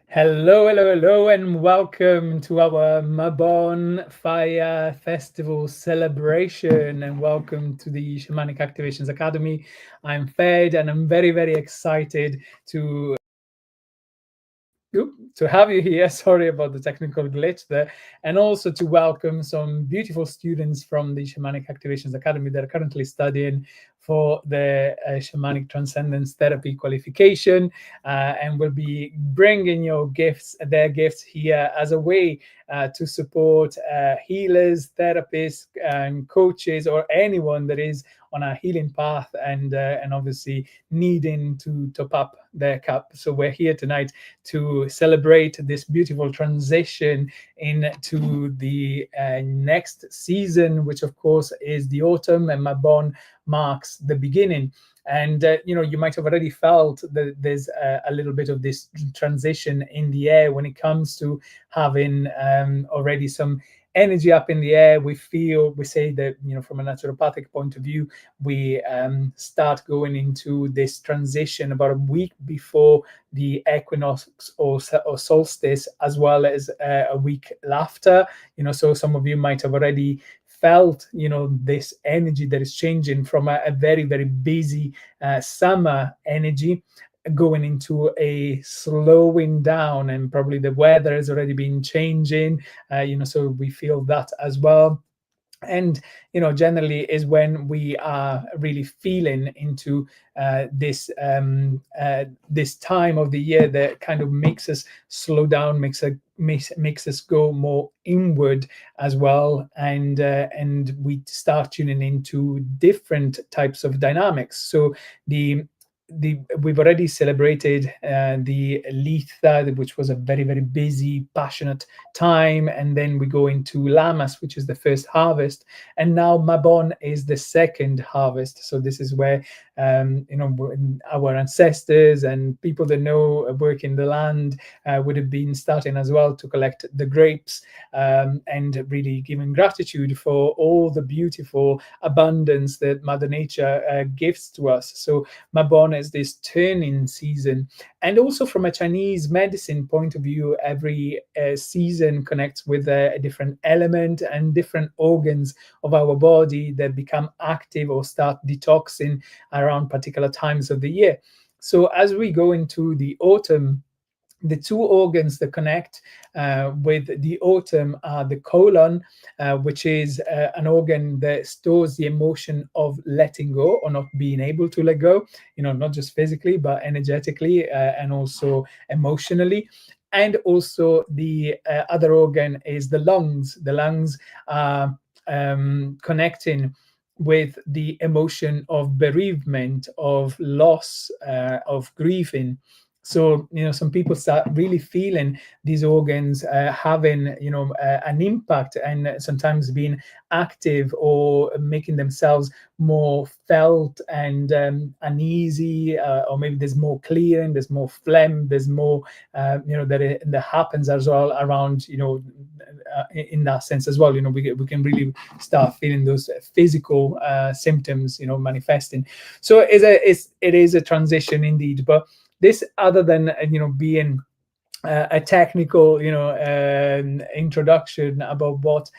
Hello, hello, hello, and welcome to our Mabon Fire Festival celebration. And welcome to the Shamanic Activations Academy. I'm Fed, and I'm very, very excited to to have you here. Sorry about the technical glitch there. And also to welcome some beautiful students from the Shamanic Activations Academy that are currently studying for the Shamanic Transcendence Therapy qualification, and will be bringing their gifts here as a way to support healers, therapists, and coaches, or anyone that is on a healing path and obviously needing to top up their cup. So we're here tonight to celebrate this beautiful transition into the next season, which of course is the autumn, and Mabon marks the beginning. And you might have already felt that there's a little bit of this transition in the air when it comes to having already some energy up in the air. We say that, from a naturopathic point of view, we start going into this transition about a week before the equinox or solstice, as well as a week after. So some of you might have already felt this energy that is changing from a very, very busy summer energy going into a slowing down, and probably the weather has already been changing, so we feel that as well. And generally is when we are really feeling into this time of the year that kind of makes us slow down, makes us go more inward as well, and we start tuning into different types of dynamics. So we've already celebrated the Litha, which was a very, very busy, passionate time, and then we go into Lamas, which is the first harvest, and now Mabon is the second harvest. So this is where our ancestors and people that know work in the land would have been starting as well to collect the grapes, and really giving gratitude for all the beautiful abundance that Mother Nature gives to us. So Mabon is this turning season. And also from a Chinese medicine point of view, every season connects with a different element and different organs of our body that become active or start detoxing around particular times of the year. So as we go into the autumn, the two organs that connect with the autumn are the colon, which is an organ that stores the emotion of letting go or not being able to let go, not just physically, but energetically and also emotionally. And also the other organ is the lungs. The lungs are connecting with the emotion of bereavement, of loss, of grieving. So some people start really feeling these organs having an impact, and sometimes being active or making themselves more felt and uneasy, or maybe there's more clearing, there's more phlegm, there's more that happens as well around, in that sense as well. We can really start feeling those physical symptoms manifesting. So it is a transition indeed. But this, other than being a technical introduction about what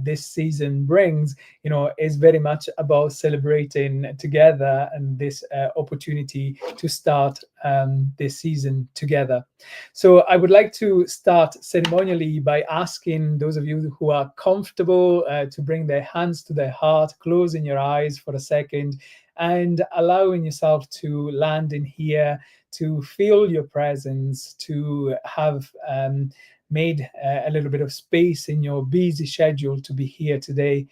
this season brings, is very much about celebrating together and this opportunity to start this season together. So I would like to start ceremonially by asking those of you who are comfortable to bring their hands to their heart, closing your eyes for a second, and allowing yourself to land in here, to feel your presence, to have made a little bit of space in your busy schedule to be here today,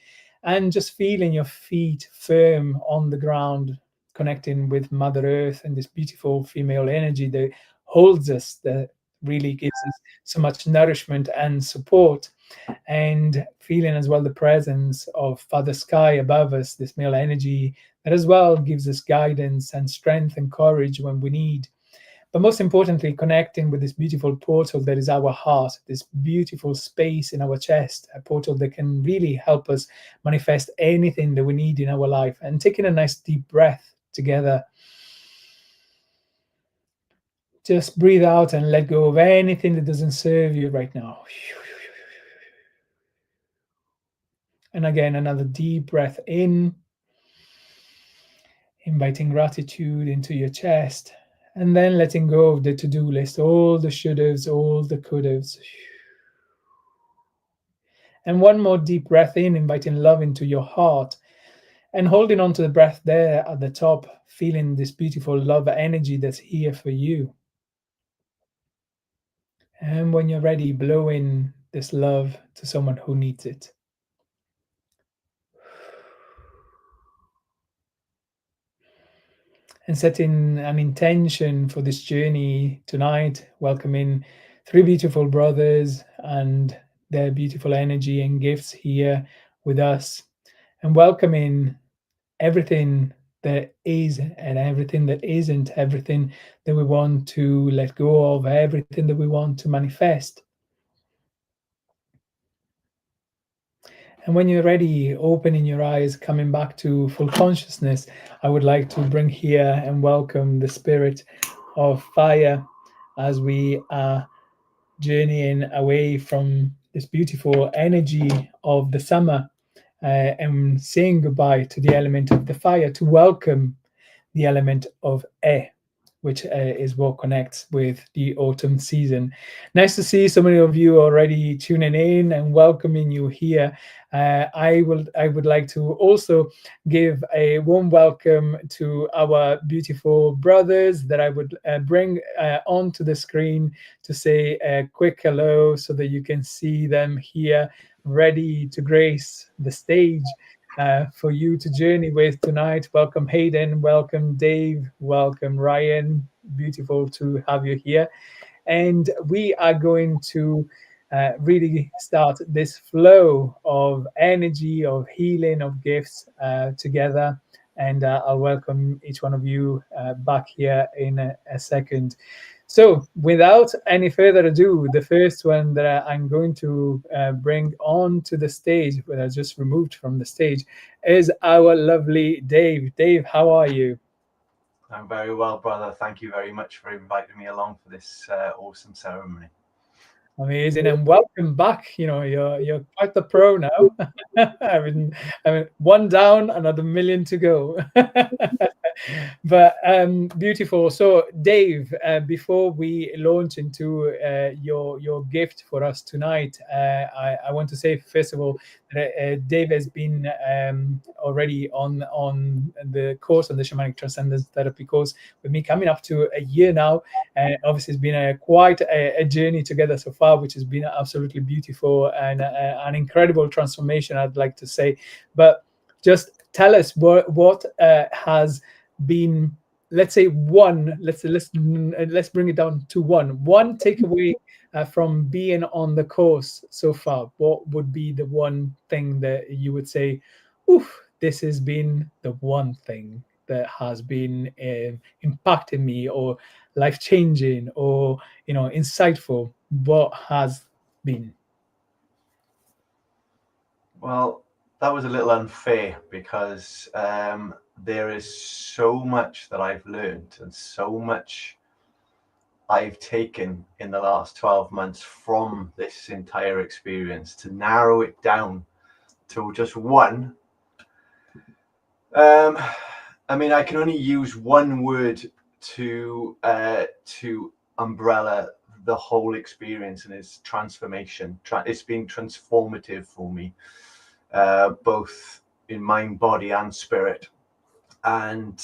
and just feeling your feet firm on the ground, connecting with Mother Earth and this beautiful female energy that holds us, that really gives us so much nourishment and support, and feeling as well the presence of Father Sky above us, this male energy that as well gives us guidance and strength and courage when we need. But most importantly, connecting with this beautiful portal that is our heart, this beautiful space in our chest, a portal that can really help us manifest anything that we need in our life. And taking a nice deep breath together, Just breathe out and let go of anything that doesn't serve you right now. And again, another deep breath in, inviting gratitude into your chest, and then letting go of the to-do list, all the should-haves, all the could-haves. And one more deep breath in, inviting love into your heart, and holding on to the breath there at the top, feeling this beautiful love energy that's here for you. And when you're ready, blow in this love to someone who needs it. And setting an intention for this journey tonight, welcoming three beautiful brothers and their beautiful energy and gifts here with us, and welcoming everything that is and everything that isn't, everything that we want to let go of, everything that we want to manifest. And when you're ready, opening your eyes, coming back to full consciousness, I would like to bring here and welcome the spirit of fire as we are journeying away from this beautiful energy of the summer, and saying goodbye to the element of the fire to welcome the element of air, which is what connects with the autumn season. Nice to see so many of you already tuning in and welcoming you here. I would like to also give a warm welcome to our beautiful brothers that I would bring onto the screen to say a quick hello so that you can see them here ready to grace the stage for you to journey with tonight. Welcome, Haydn. Welcome, Dave. Welcome, Ryan. Beautiful to have you here. And we are going to really start this flow of energy, of healing, of gifts together. And I'll welcome each one of you back here in a second. So, without any further ado, the first one that I'm going to bring on to the stage, that I just removed from the stage, is our lovely Dave. Dave, how are you? I'm very well, brother. Thank you very much for inviting me along for this awesome ceremony. Amazing, and welcome back. You know, you're quite the pro now. I mean, one down, another million to go. But beautiful. So, Dave, before we launch into your gift for us tonight, I want to say first of all that Dave has been already on the course, on the Shamanic Transcendence Therapy course, with me, coming up to a year now. Obviously, it's been quite a journey together so far, which has been absolutely beautiful and an incredible transformation, I'd like to say. But just tell us what has been, let's say, let's bring it down to one takeaway from being on the course so far. What would be the one thing that you would say, oof, this has been the one thing that has been impacting me, or life changing, or insightful? What has been? Well, that was a little unfair because there is so much that I've learned and so much I've taken in the last 12 months from this entire experience. To narrow it down to just one, I mean, I can only use one word to umbrella the whole experience, and it's transformation. It's been transformative for me, both in mind, body, and spirit. And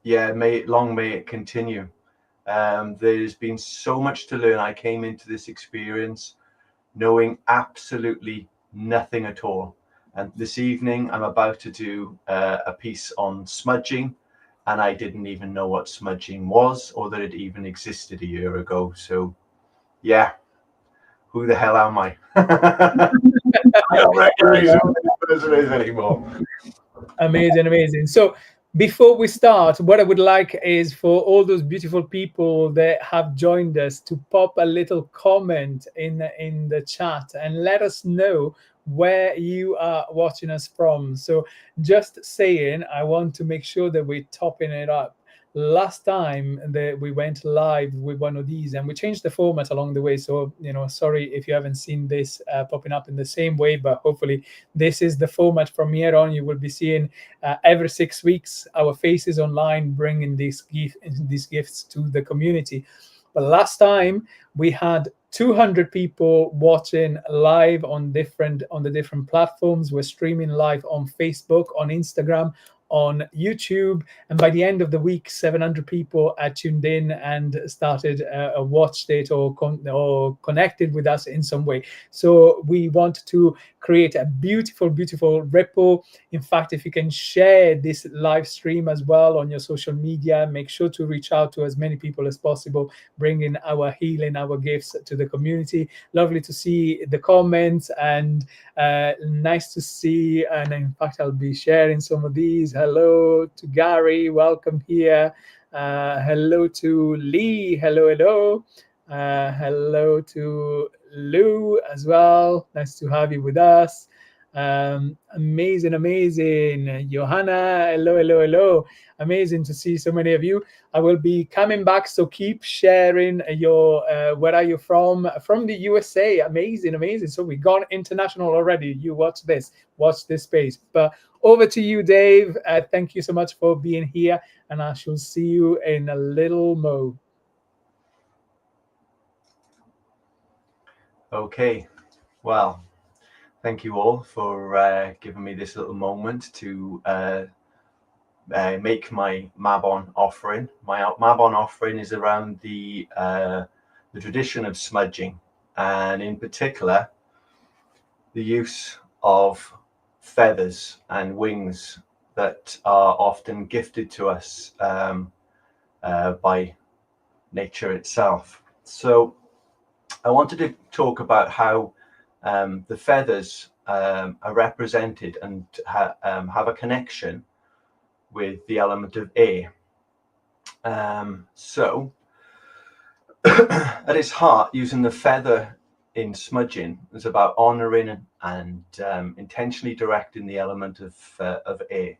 yeah, may it continue. There's been so much to learn. I came into this experience knowing absolutely nothing at all. And this evening, I'm about to do a piece on smudging, and I didn't even know what smudging was or that it even existed a year ago. So, yeah, who the hell am I? I don't recognize who this person is anymore. Amazing. So before we start, what I would like is for all those beautiful people that have joined us to pop a little comment in the chat and let us know where you are watching us from. So just saying, I want to make sure that we're topping it up. last time that we went live with one of these, and we changed the format along the way. So, sorry if you haven't seen this popping up in the same way, but hopefully this is the format from here on. You will be seeing every 6 weeks our faces online, bringing these gifts to the community. But last time we had 200 people watching live on the different platforms. We're streaming live on Facebook, on Instagram, on YouTube, and by the end of the week, 700 people tuned in and started watched it or connected with us in some way. So we want to create a beautiful, beautiful ripple. In fact, if you can share this live stream as well on your social media, make sure to reach out to as many people as possible, bringing our healing, our gifts to the community. Lovely to see the comments, and nice to see. And in fact, I'll be sharing some of these. Hello to Gary, welcome here. Hello to Lee, hello. Hello to Lou as well. Nice to have you with us. Amazing. Johanna, hello. Amazing to see so many of you. I will be coming back, so keep sharing your where are you from? From the USA. Amazing. So we've gone international already. You watch this space. But over to you, Dave. Thank you so much for being here, and I shall see you in a little mo. Okay, well, thank you all for giving me this little moment to make my Mabon offering. My Mabon offering is around the tradition of smudging, and in particular, the use of feathers and wings that are often gifted to us by nature itself. So I wanted to talk about how the feathers are represented and have a connection with the element of air. So at its heart, using the feather in smudging is about honoring and intentionally directing the element of air.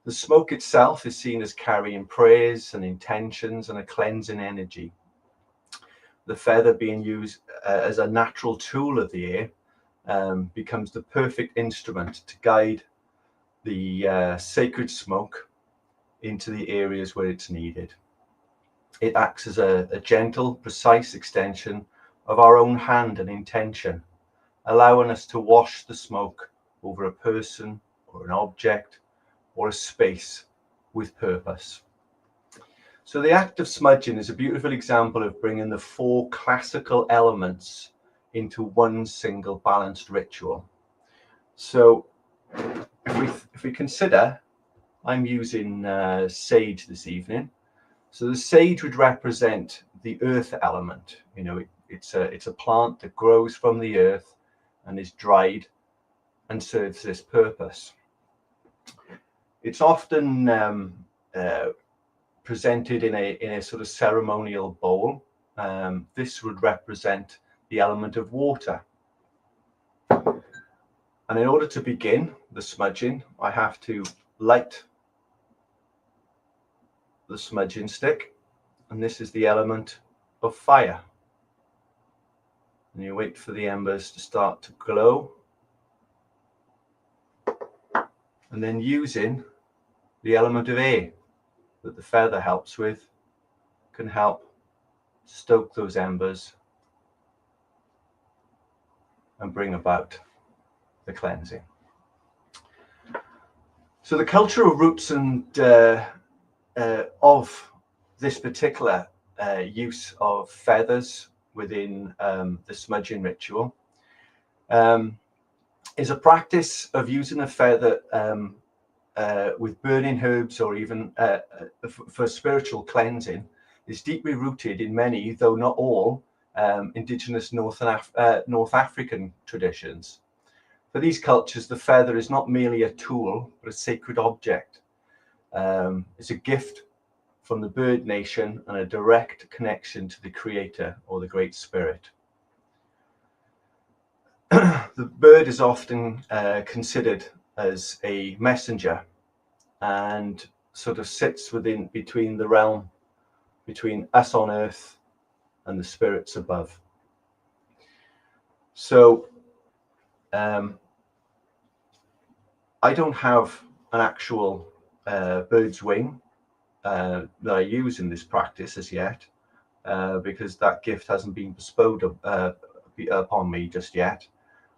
The smoke itself is seen as carrying prayers and intentions and a cleansing energy. The feather being used as a natural tool of the air becomes the perfect instrument to guide the sacred smoke into the areas where it's needed. It acts as a gentle, precise extension of our own hand and intention, allowing us to wash the smoke over a person or an object or a space with purpose. So the act of smudging is a beautiful example of bringing the 4 classical elements into one single balanced ritual. So if we consider, I'm using sage this evening. So the sage would represent the earth element. It's a plant that grows from the earth and is dried and serves this purpose. It's often presented in a sort of ceremonial bowl. This would represent the element of water. And in order to begin the smudging, I have to light the smudging stick, and this is the element of fire. And you wait for the embers to start to glow, and then using the element of air that the feather helps with can help stoke those embers and bring about the cleansing. So the cultural roots and of this particular use of feathers within the smudging ritual is a practice of using a feather with burning herbs or even for spiritual cleansing is deeply rooted in many, though not all, indigenous North African traditions. For these cultures, the feather is not merely a tool, but a sacred object. It's a gift from the bird nation and a direct connection to the creator or the great spirit. The bird is often considered as a messenger, and sort of sits between the realm between us on earth and the spirits above. So I don't have an actual bird's wing that I use in this practice as yet, because that gift hasn't been bestowed upon me just yet.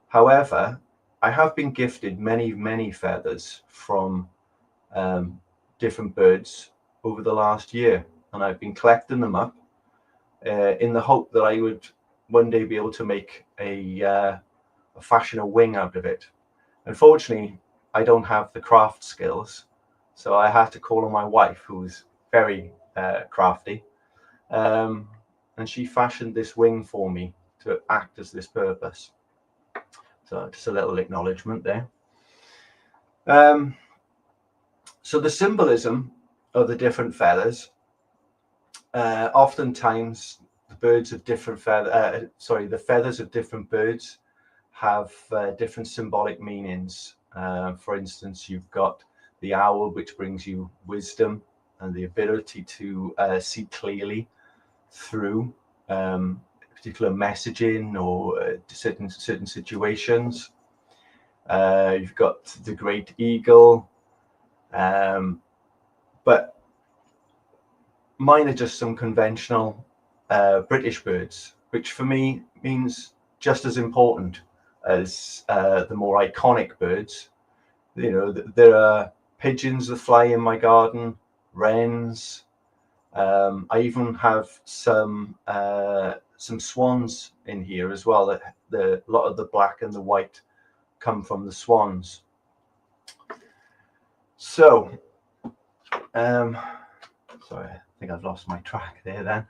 However, I have been gifted many feathers from different birds over the last year, and I've been collecting them up in the hope that I would one day be able to make fashion a wing out of it. Unfortunately, I don't have the craft skills, so I had to call on my wife, who's very crafty, and she fashioned this wing for me to act as this purpose. So just a little acknowledgement there. So the symbolism of the different feathers, oftentimes the birds of different the feathers of different birds have different symbolic meanings. For instance, you've got the owl, which brings you wisdom and the ability to see clearly through particular messaging or certain situations. You've got the great eagle, but mine are just some conventional British birds, which for me means just as important as the more iconic birds. You know, there are pigeons that fly in my garden, wrens. I even have some swans in here as well. A lot of the black and the white come from the swans. So, sorry, I think I've lost my track there then.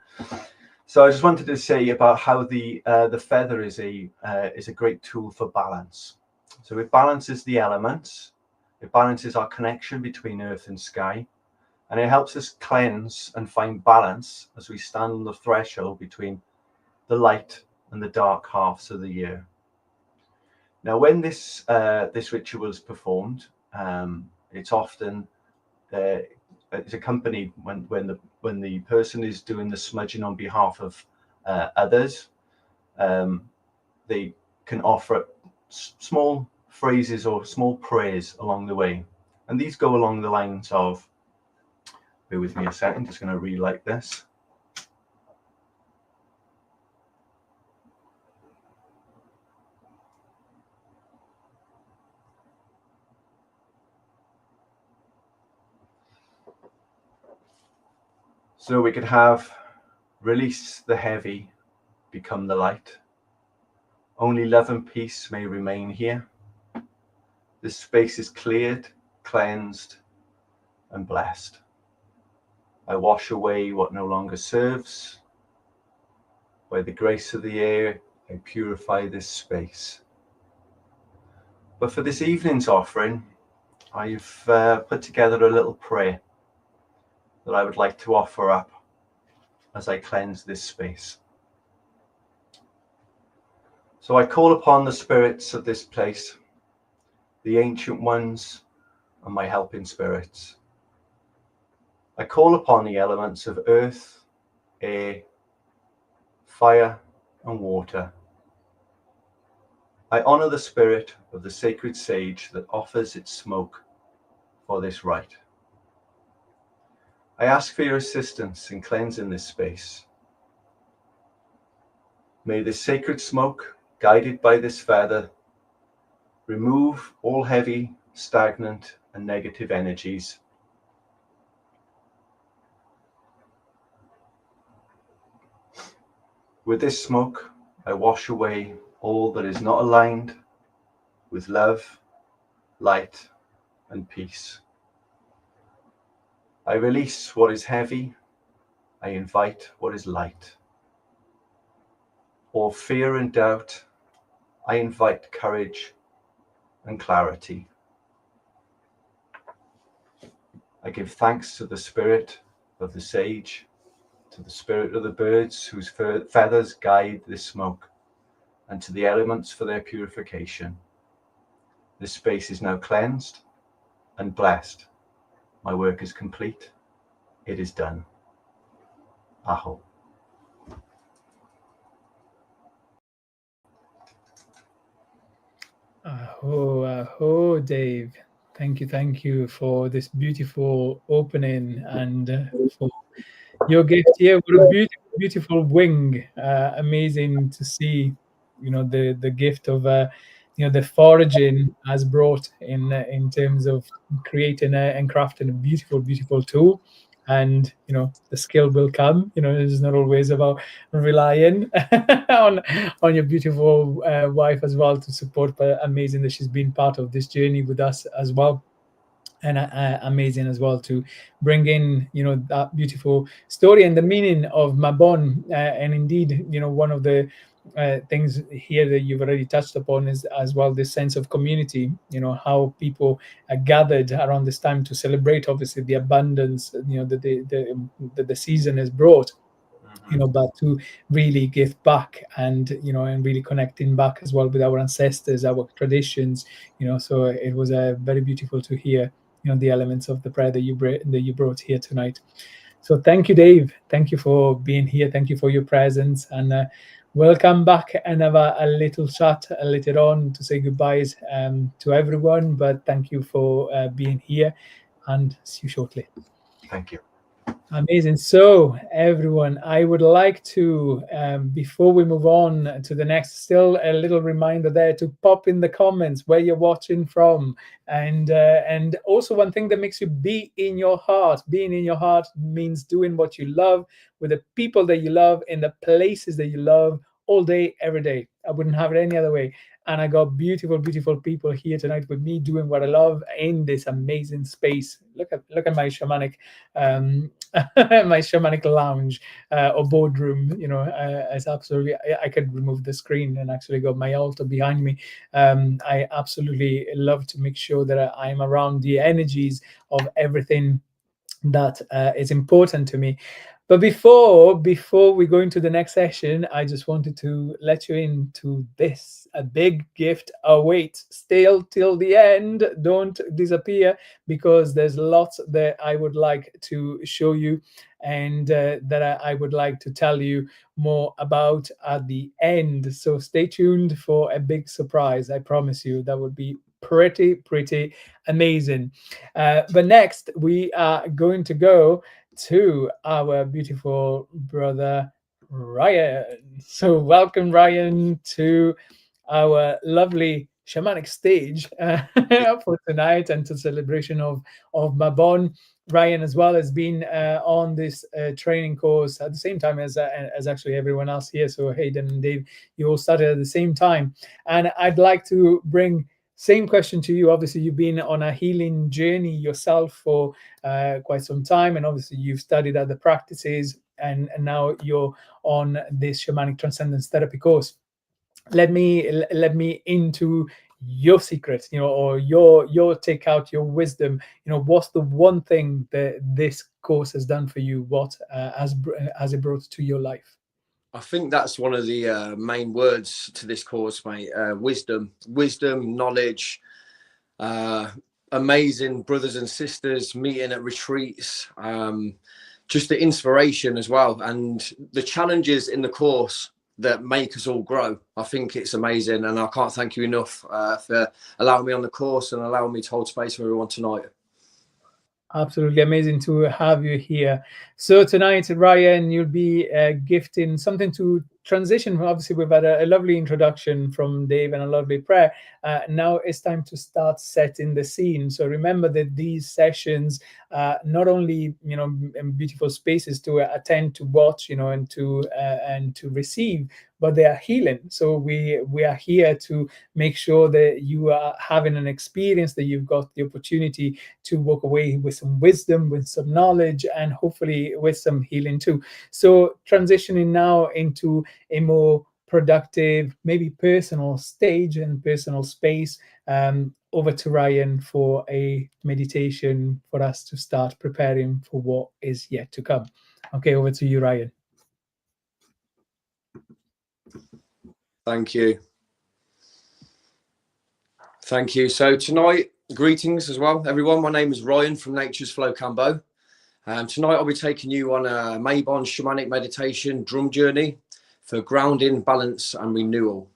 So I just wanted to say about how the feather is a great tool for balance. So it balances the elements, it balances our connection between earth and sky, and it helps us cleanse and find balance as we stand on the threshold between the light and the dark halves of the year. Now, when this ritual is performed, it's often it's accompanied when the person is doing the smudging on behalf of others. They can offer small phrases or small prayers along the way, and these go along the lines of, bear with me a second, just going to relight this. So we could have, release the heavy, become the light. Only love and peace may remain here. This space is cleared, cleansed, and blessed. I wash away what no longer serves. By the grace of the air, I purify this space. But for this evening's offering, I've put together a little prayer that I would like to offer up as I cleanse this space. So I call upon the spirits of this place, the ancient ones and my helping spirits. I call upon the elements of earth, air, fire, and water. I honor the spirit of the sacred sage that offers its smoke for this rite. I ask for your assistance in cleansing this space. May this sacred smoke, guided by this feather, remove all heavy, stagnant, and negative energies. With this smoke, I wash away all that is not aligned with love, light, and peace. I release what is heavy. I invite what is light. All fear and doubt, I invite courage and clarity. I give thanks to the spirit of the sage, to the spirit of the birds whose feathers guide this smoke, and to the elements for their purification. This space is now cleansed and blessed My work is complete. It is done. Aho. Aho, aho, Dave. Thank you for this beautiful opening and for your gift here. What a beautiful wing. Amazing to see, the gift of, the foraging has brought in terms of creating and crafting a beautiful tool. And the skill will come. It's not always about relying on your beautiful wife as well to support. But amazing that she's been part of this journey with us as well, and amazing as well to bring in that beautiful story and the meaning of Mabon. And indeed, one of the things here that you've already touched upon is as well this sense of community, how people are gathered around this time to celebrate obviously the abundance that the season has brought, but to really give back and and really connecting back as well with our ancestors, our traditions. So it was very beautiful to hear the elements of the prayer that you brought here tonight. So thank you, Dave. Thank you for being here. Thank you for your presence, and welcome back and have a little chat later on to say goodbyes to everyone. But thank you for being here, and see you shortly. Thank you. Amazing. So, everyone, I would like to, before we move on to the next, still a little reminder there to pop in the comments where you're watching from, and also one thing that makes you be in your heart. Being in your heart means doing what you love with the people that you love in the places that you love all day, every day. I wouldn't have it any other way. And I got beautiful people here tonight with me doing what I love in this amazing space. Look at my shamanic my shamanic lounge or boardroom. It's absolutely. I could remove the screen and actually got my altar behind me. I absolutely love to make sure that I'm around the energies of everything that is important to me. But before we go into the next session, I just wanted to let you into this. A big gift awaits. Stay till the end. Don't disappear, because there's lots that I would like to show you, and that I would like to tell you more about at the end. So stay tuned for a big surprise. I promise you that would be pretty amazing. But next, we are going to go to our beautiful brother Ryan. So, welcome, Ryan, to our lovely shamanic stage for tonight and to celebration of Mabon. Ryan as well has been on this training course at the same time as actually everyone else here. So Haydn and Dave, you all started at the same time, and I'd like to bring same question to you. Obviously, you've been on a healing journey yourself for quite some time, and obviously you've studied other practices, and now you're on this shamanic transcendence therapy course. Let me into your secret, or your take out your wisdom. What's the one thing that this course has done for you? What has it brought to your life? I think that's one of the main words to this course, mate. Wisdom, knowledge, amazing brothers and sisters meeting at retreats, just the inspiration as well, and the challenges in the course that make us all grow. I think it's amazing, and I can't thank you enough for allowing me on the course and allowing me to hold space for everyone tonight. Absolutely amazing to have you here. So tonight, Ryan, you'll be gifting something to transition. Obviously, we've had a lovely introduction from Dave and a lovely prayer. Now it's time to start setting the scene. So remember that these sessions, not only beautiful spaces to attend, to watch, and to receive, but they are healing. So we are here to make sure that you are having an experience, that you've got the opportunity to walk away with some wisdom, with some knowledge, and hopefully with some healing too. So transitioning now into a more productive, maybe personal stage and personal space. Over to Ryan for a meditation for us to start preparing for what is yet to come. Okay, over to you, Ryan. Thank you. So tonight Greetings as well, everyone. My name is Ryan from Nature's Flow Kambo. Tonight I'll be taking you on a Mabon Shamanic Meditation Drum Journey for grounding, balance and renewal.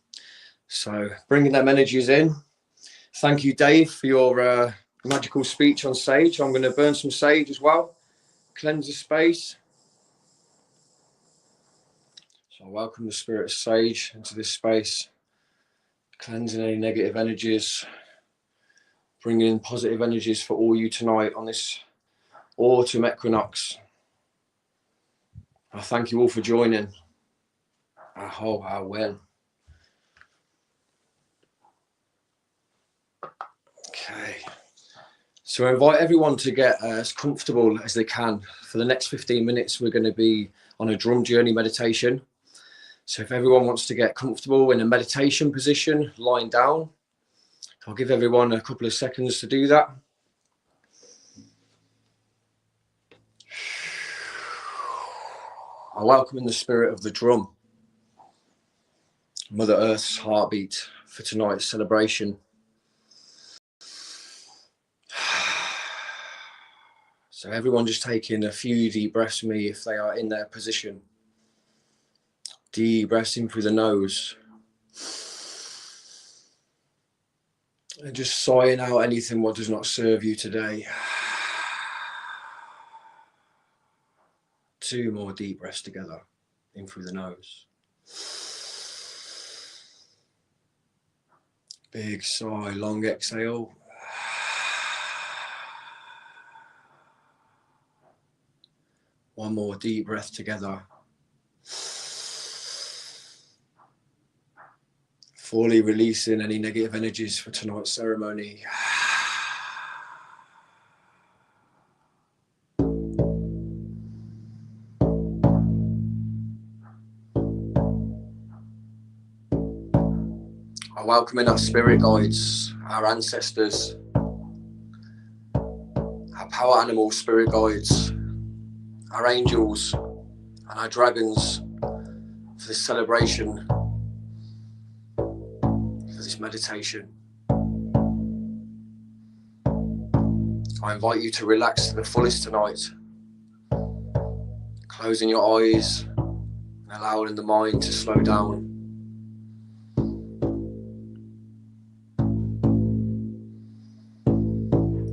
So bringing them energies in. Thank you, Dave, for your magical speech on sage. I'm going to burn some sage as well, cleanse the space. So I welcome the spirit of sage into this space, cleansing any negative energies, bringing in positive energies for all you tonight on this autumn equinox. I thank you all for joining. Aho, well. Okay. So I invite everyone to get as comfortable as they can. For the next 15 minutes, we're going to be on a drum journey meditation. So if everyone wants to get comfortable in a meditation position, lying down, I'll give everyone a couple of seconds to do that. I welcome in the spirit of the drum, Mother Earth's heartbeat for tonight's celebration. So everyone just taking a few deep breaths with me if they are in their position. Deep breaths in through the nose. And just sighing out anything what does not serve you today. 2 more deep breaths together, in through the nose. Big sigh, long exhale. One more deep breath together. Fully releasing any negative energies for tonight's ceremony. I welcome in our spirit guides, our ancestors, our power animal spirit guides, our angels and our dragons for this celebration, for this meditation. I invite you to relax to the fullest tonight, closing your eyes and allowing the mind to slow down.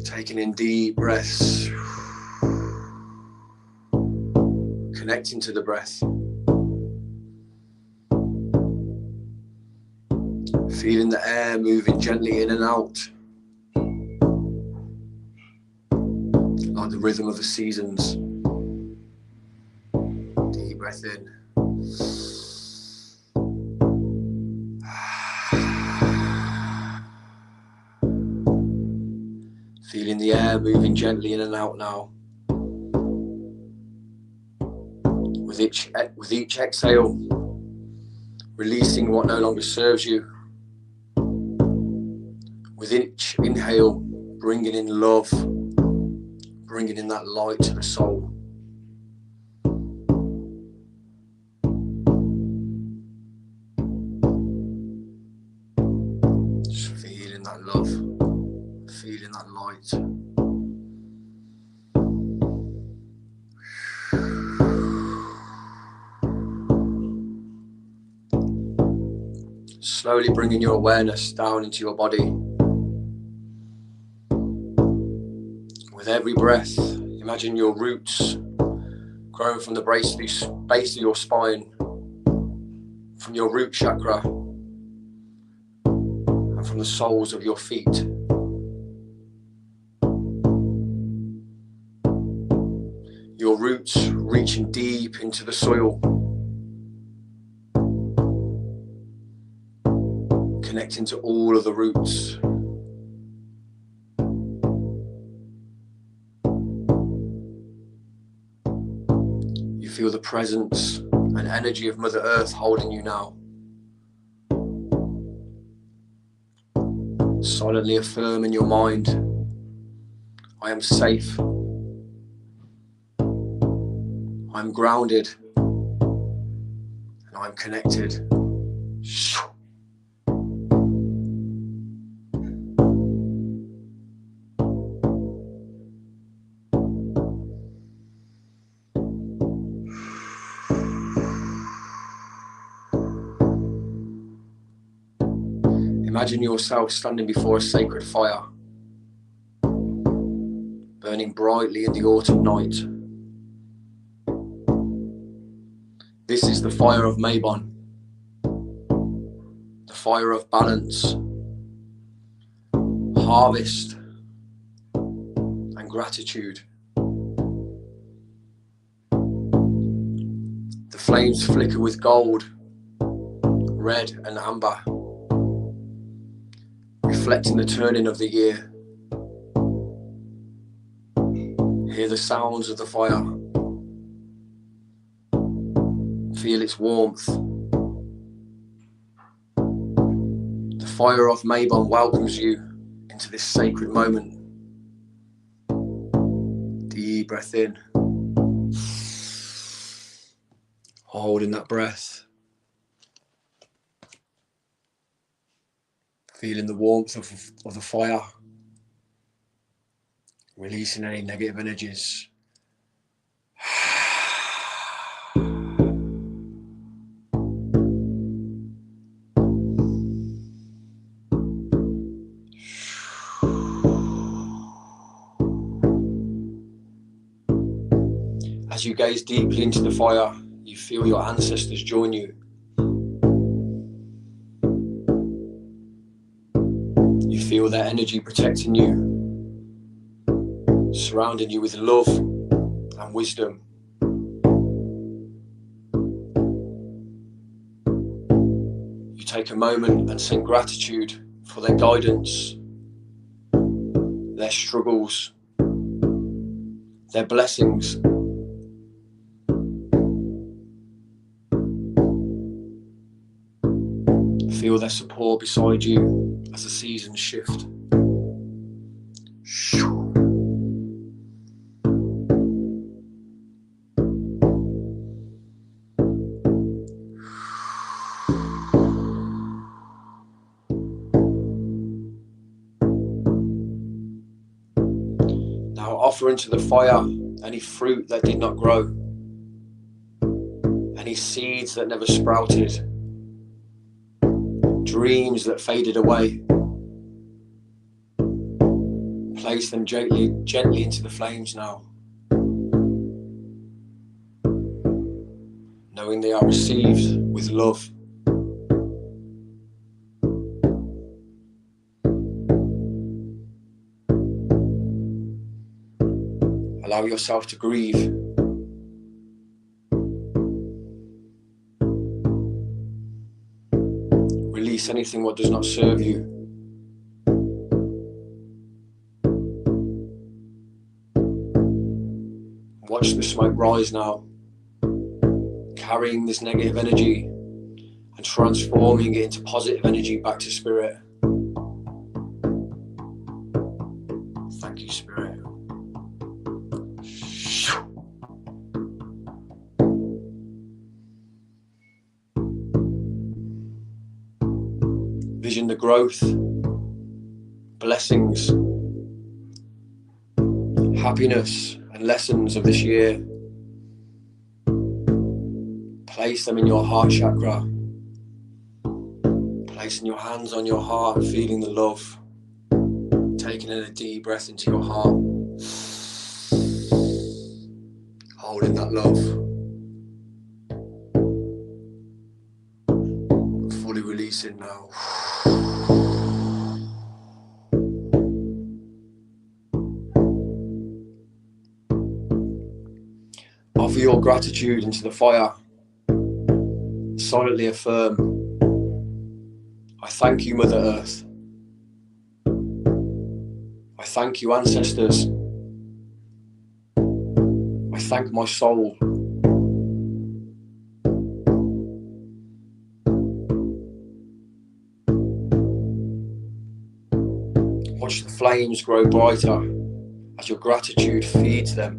Taking in deep breaths, connecting to the breath, feeling the air moving gently in and out, like the rhythm of the seasons. Deep breath in. Feeling the air moving gently in and out now. With each exhale, releasing what no longer serves you. With each inhale, bringing in love, bringing in that light to the soul. Just feeling that love, feeling that light. Slowly bringing your awareness down into your body. With every breath, imagine your roots growing from the base of your spine, from your root chakra, and from the soles of your feet. Your roots reaching deep into the soil, connecting to all of the roots. You feel the presence and energy of Mother Earth holding you now. Silently affirm in your mind, I am safe. I'm grounded. And I'm connected. Imagine yourself standing before a sacred fire, burning brightly in the autumn night. This is the fire of Mabon, the fire of balance, harvest, and gratitude. The flames flicker with gold, red and amber, reflecting the turning of the year. Hear the sounds of the fire. Feel its warmth. The fire of Mabon welcomes you into this sacred moment. Deep breath in. Holding that breath. Feeling the warmth of the fire. Releasing any negative energies. As you gaze deeply into the fire, you feel your ancestors join you. You feel their energy protecting you, surrounding you with love and wisdom. You take a moment and send gratitude for their guidance, their struggles, their blessings. Feel their support beside you as the seasons shift. Now offer into the fire any fruit that did not grow, any seeds that never sprouted, dreams that faded away. Place them gently into the flames now, knowing they are received with love. Allow yourself to grieve. Release anything what does not serve you. Watch the smoke rise now, carrying this negative energy and transforming it into positive energy back to spirit. Thank you, spirit. Vision the growth, blessings, happiness and lessons of this year. Place them in your heart chakra. Placing your hands on your heart, feeling the love. Taking in a deep breath into your heart. Holding that love. Fully releasing now. Offer your gratitude into the fire. Silently affirm, I thank you, Mother Earth. I thank you, ancestors. I thank my soul. Watch the flames grow brighter as your gratitude feeds them.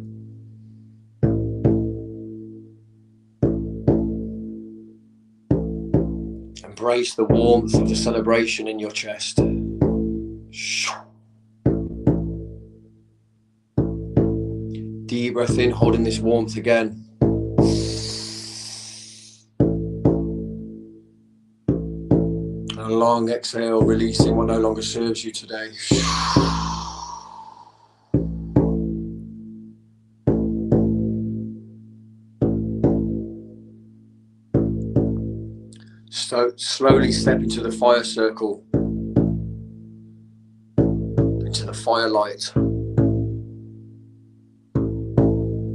Embrace the warmth of the celebration in your chest. Deep breath in, holding this warmth again. a long exhale, releasing what no longer serves you today. Slowly step into the fire circle, into the firelight.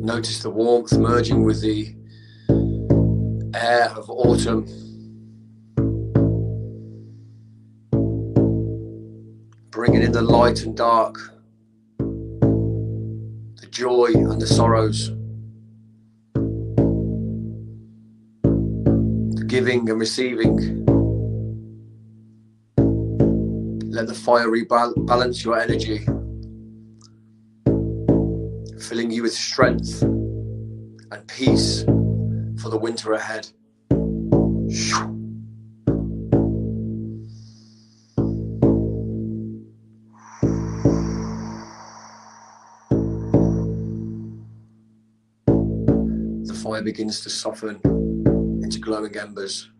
Notice the warmth merging with the air of autumn. Bringing in the light and dark, the joy and the sorrows, the giving and receiving. Let the fire rebalance your energy, filling you with strength and peace for the winter ahead. The fire begins to soften into glowing embers.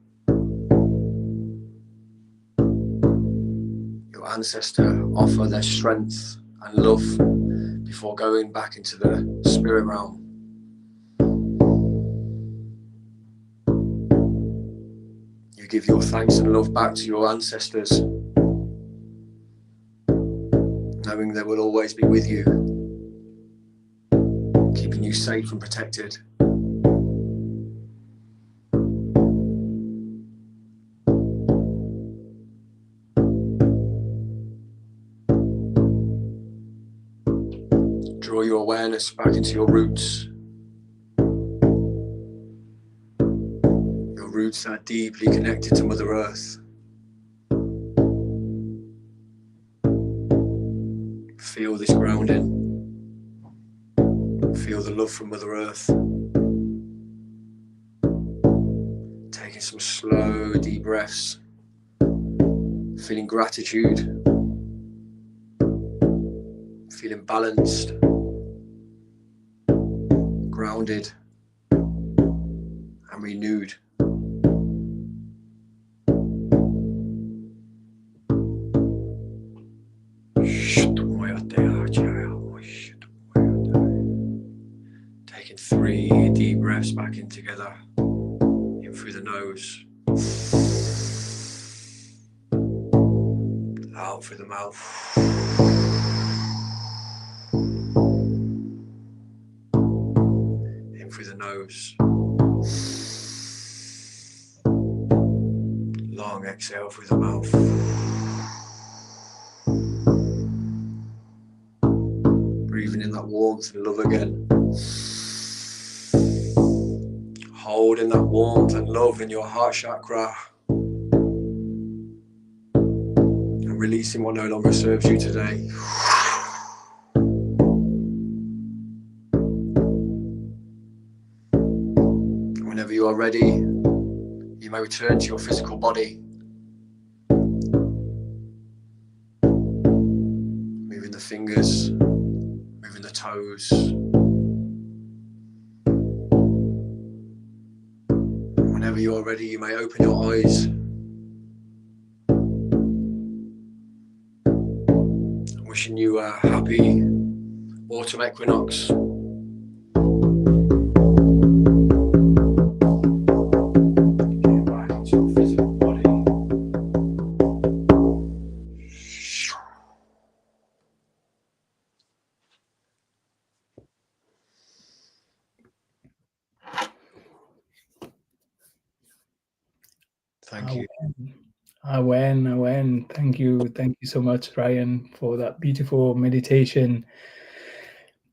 Your ancestor offer their strength and love before going back into the spirit realm. You give your thanks and love back to your ancestors, knowing they will always be with you, keeping you safe and protected. Draw your awareness back into your roots. Your roots are deeply connected to Mother Earth. Feel this grounding. Feel the love from Mother Earth. Taking some slow, deep breaths. Feeling gratitude. Feeling balanced. Grounded and renewed. Taking 3 deep breaths back in together, in through the nose, out through the mouth. Through the nose. Long exhale through the mouth. Breathing in that warmth and love again. Holding that warmth and love in your heart chakra. And releasing what no longer serves you today. Whenever you are ready, you may return to your physical body. Moving the fingers, moving the toes. Whenever you are ready, you may open your eyes. Wishing you a happy autumn equinox. Thank you. Awen. Thank you so much, Ryan, for that beautiful meditation.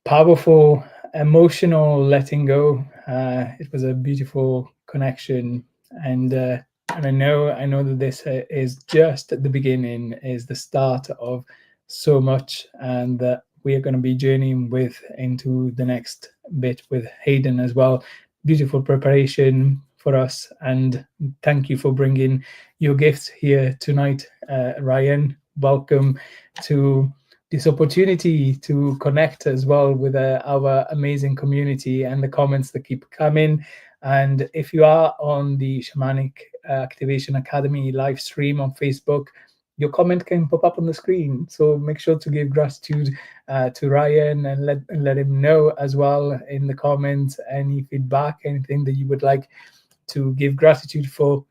Powerful, emotional letting go. It was a beautiful connection, and I know that this is just at the beginning, is the start of so much, and that we are going to be journeying into the next bit with Haydn as well. Beautiful preparation for us, and thank you for bringing your gifts here tonight, Ryan. Welcome to this opportunity to connect as well with our amazing community and the comments that keep coming. And if you are on the Shamanic Activation Academy live stream on Facebook, your comment can pop up on the screen. So make sure to give gratitude to Ryan, and let him know as well in the comments any feedback, anything that you would like to give gratitude for.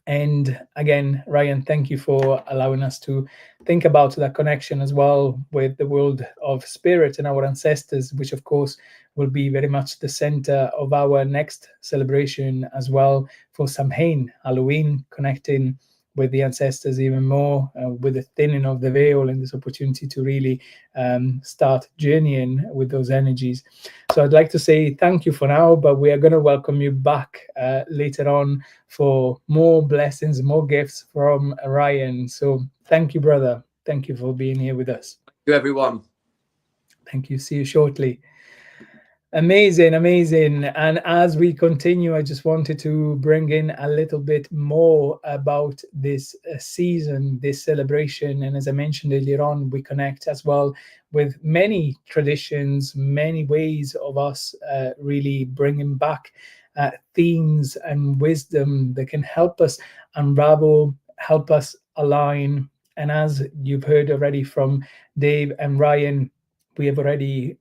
And again, Ryan, thank you for allowing us to think about that connection as well with the world of spirit and our ancestors, which of course will be very much the center of our next celebration as well for Samhain, Halloween, connecting with the ancestors even more, with the thinning of the veil and this opportunity to really start journeying with those energies. So I'd like to say thank you for now, but we are going to welcome you back later on for more blessings, more gifts from Ryan. So thank you, brother. Thank you for being here with us. Thank you, everyone. Thank you. See you shortly. Amazing, amazing. And as we continue, I just wanted to bring in a little bit more about this season, this celebration. And as I mentioned earlier on, we connect as well with many traditions, many ways of us really bringing back themes and wisdom that can help us unravel, help us align. And as you've heard already from Dave and Ryan, we have already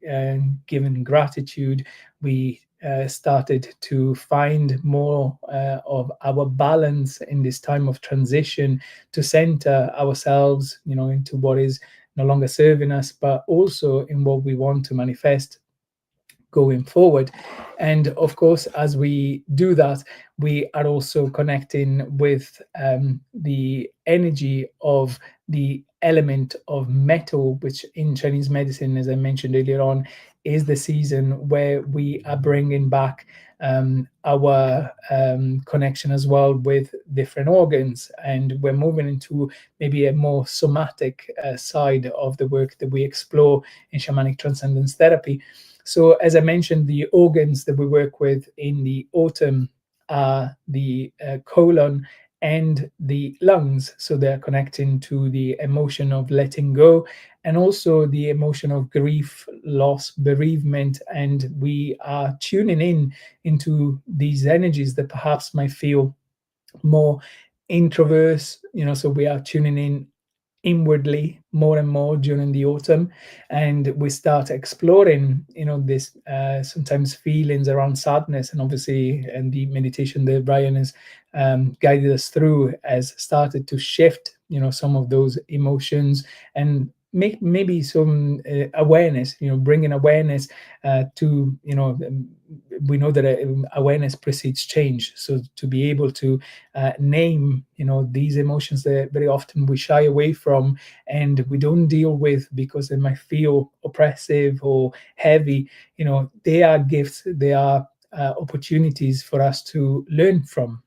given gratitude. We started to find more of our balance in this time of transition, to center ourselves, into what is no longer serving us, but also in what we want to manifest going forward. And of course, as we do that, we are also connecting with the energy of the element of metal, which in Chinese medicine, as I mentioned earlier on, is the season where we are bringing back our connection as well with different organs. And we're moving into maybe a more somatic side of the work that we explore in shamanic transcendence therapy. So as I mentioned, the organs that we work with in the autumn are the colon and the lungs. So they're connecting to the emotion of letting go, and also the emotion of grief, loss, bereavement. And we are tuning into these energies that perhaps might feel more introverts, so we are tuning in inwardly more and more during the autumn, and we start exploring this sometimes feelings around sadness. And obviously, and the meditation that Brian has guided us through has started to shift some of those emotions and make maybe some awareness, bringing awareness to we know that awareness precedes change. So to be able to name these emotions that very often we shy away from and we don't deal with because they might feel oppressive or heavy, they are gifts, they are opportunities for us to learn from.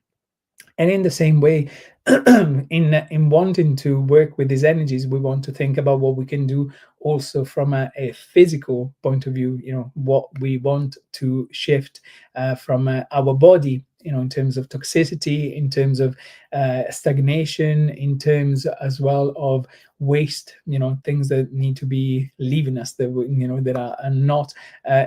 And in the same way, in wanting to work with these energies, we want to think about what we can do also from a physical point of view, what we want to shift from our body, in terms of toxicity, in terms of stagnation, in terms as well of waste, things that need to be leaving us, that that are not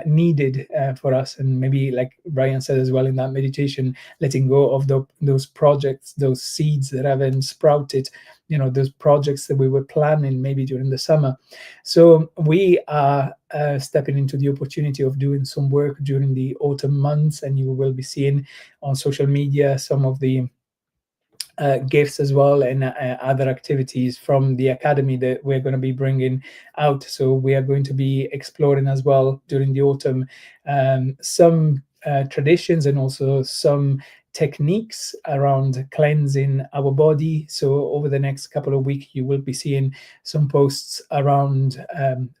needed for us. And maybe, like Brian said as well in that meditation, letting go of those projects, those seeds that haven't sprouted, those projects that we were planning maybe during the summer. So we are stepping into the opportunity of doing some work during the autumn months, and you will be seeing on social media some of the gifts as well, and other activities from the academy that we're going to be bringing out. So we are going to be exploring as well during the autumn some traditions and also some techniques around cleansing our body. So over the next couple of weeks, you will be seeing some posts around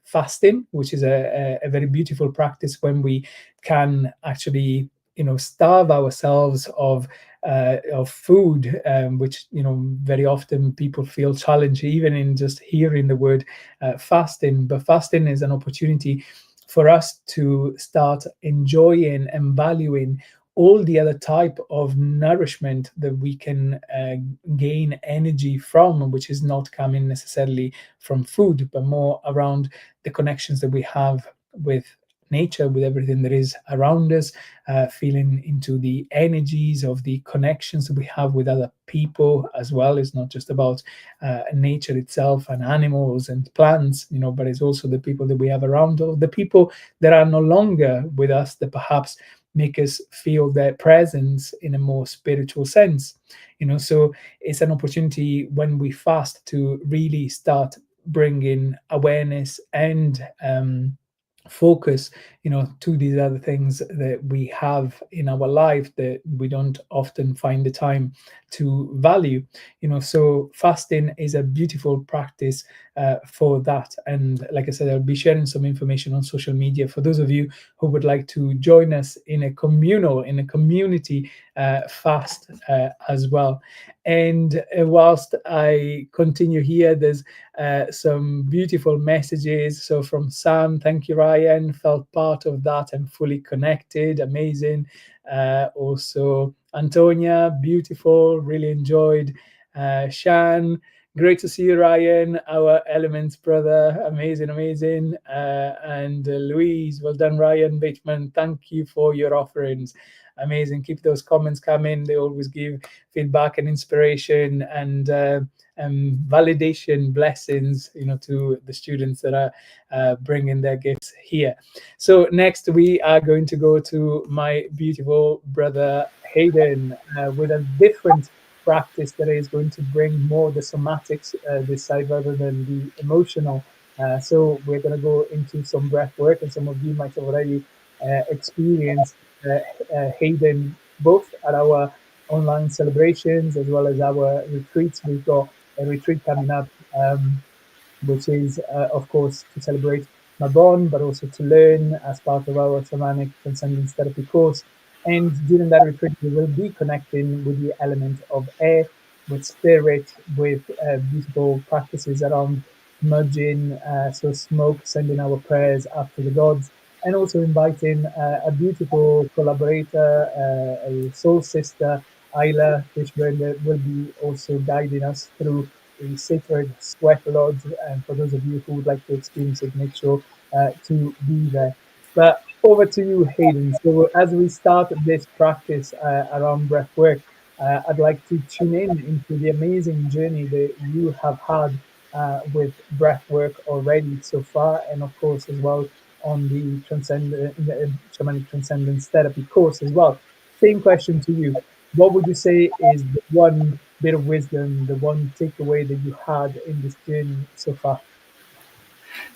fasting, which is a very beautiful practice when we can actually starve ourselves of food, which very often people feel challenged even in just hearing the word fasting. But fasting is an opportunity for us to start enjoying and valuing all the other type of nourishment that we can gain energy from, which is not coming necessarily from food, but more around the connections that we have with nature, with everything that is around us, feeling into the energies of the connections that we have with other people as well. It's not just about nature itself and animals and plants, but it's also the people that we have around, or the people that are no longer with us, that perhaps make us feel their presence in a more spiritual sense. So it's an opportunity when we fast to really start bringing awareness and focus to these other things that we have in our life that we don't often find the time to value. So fasting is a beautiful practice for that. And like I said, I'll be sharing some information on social media for those of you who would like to join us in a community fast as well. And whilst I continue here, there's some beautiful messages. So from Sam, thank you, Ryan, felt part of that and fully connected, amazing. Also Antonia, beautiful, really enjoyed. Shan, great to see you, Ryan, our Elements brother, amazing. And Louise, well done, Ryan Bateman, thank you for your offerings. Amazing. Keep those comments coming. They always give feedback and inspiration and validation, blessings, to the students that are bringing their gifts here. So next we are going to go to my beautiful brother Haydn with a different practice that is going to bring more the somatics this side rather than the emotional. So we're going to go into some breath work, and some of you might have already experienced Haydn both at our online celebrations as well as our retreats. We've got a retreat coming up, which is, of course, to celebrate Mabon, but also to learn as part of our shamanic transcendence therapy course. And during that retreat, we will be connecting with the element of air, with spirit, with beautiful practices around smudging, so smoke, sending our prayers up to the gods, and also inviting a beautiful collaborator, a soul sister, Ayla Fishburne, that will be also guiding us through the sacred sweat lodge. And for those of you who would like to experience it, make sure to be there. But over to you, Haydn. So as we start this practice around breath work, I'd like to tune in into the amazing journey that you have had with breath work already so far, and of course as well on the shamanic transcendence therapy course as well. Same question to you. What would you say is the one bit of wisdom, the one takeaway that you had in this journey so far?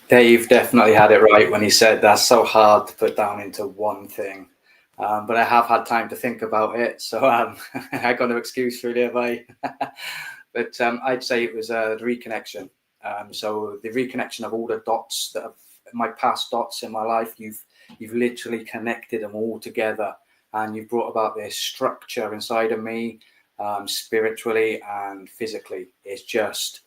Dave definitely had it right when he said that's so hard to put down into one thing. But I have had time to think about it, so I got no excuse for it, have I? But I'd say it was the reconnection. So the reconnection of all the dots that have my past dots in my life, you've literally connected them all together, and you've brought about this structure inside of me, spiritually and physically. It's just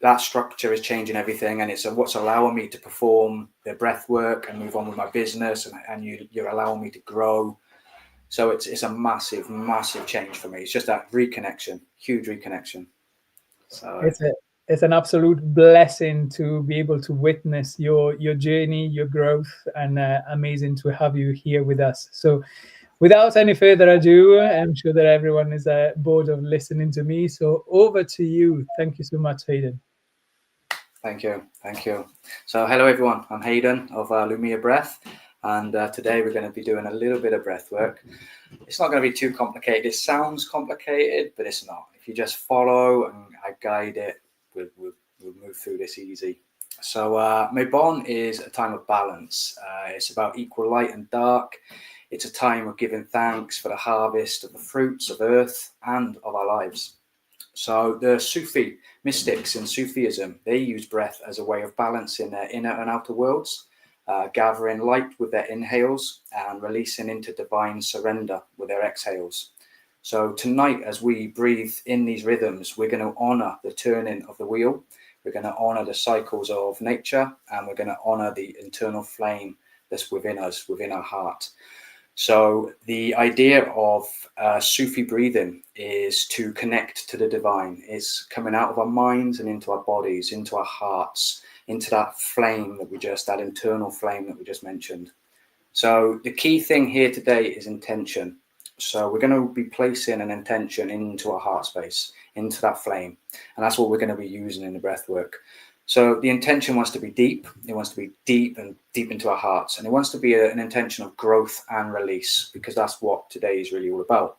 that structure is changing everything, and it's what's allowing me to perform the breath work and move on with my business, and you're allowing me to grow. So it's a massive change for me. It's just that reconnection, huge reconnection. So it's an absolute blessing to be able to witness your journey, your growth, and amazing to have you here with us. So without any further ado, I'm sure that everyone is bored of listening to me. So over to you. Thank you so much, Haydn. Thank you. So hello everyone, I'm Haydn of Lumea Breath, and today we're going to be doing a little bit of breath work. It's not going to be too complicated. It sounds complicated, but it's not. If you just follow and I guide it, we'll move through this easy. So Mabon is a time of balance. It's about equal light and dark. It's a time of giving thanks for the harvest of the fruits of earth and of our lives. So the Sufi mystics in Sufism, they use breath as a way of balancing their inner and outer worlds, gathering light with their inhales and releasing into divine surrender with their exhales. So tonight, as we breathe in these rhythms, we're going to honor the turning of the wheel. We're going to honor the cycles of nature, and we're going to honor the internal flame that's within us, within our heart. So the idea of Sufi breathing is to connect to the divine. It's coming out of our minds and into our bodies, into our hearts, into that flame that that internal flame that we just mentioned. So the key thing here today is intention. So we're going to be placing an intention into our heart space, into that flame. And that's what we're going to be using in the breath work. So the intention wants to be deep. It wants to be deep and deep into our hearts. And it wants to be an intention of growth and release, because that's what today is really all about.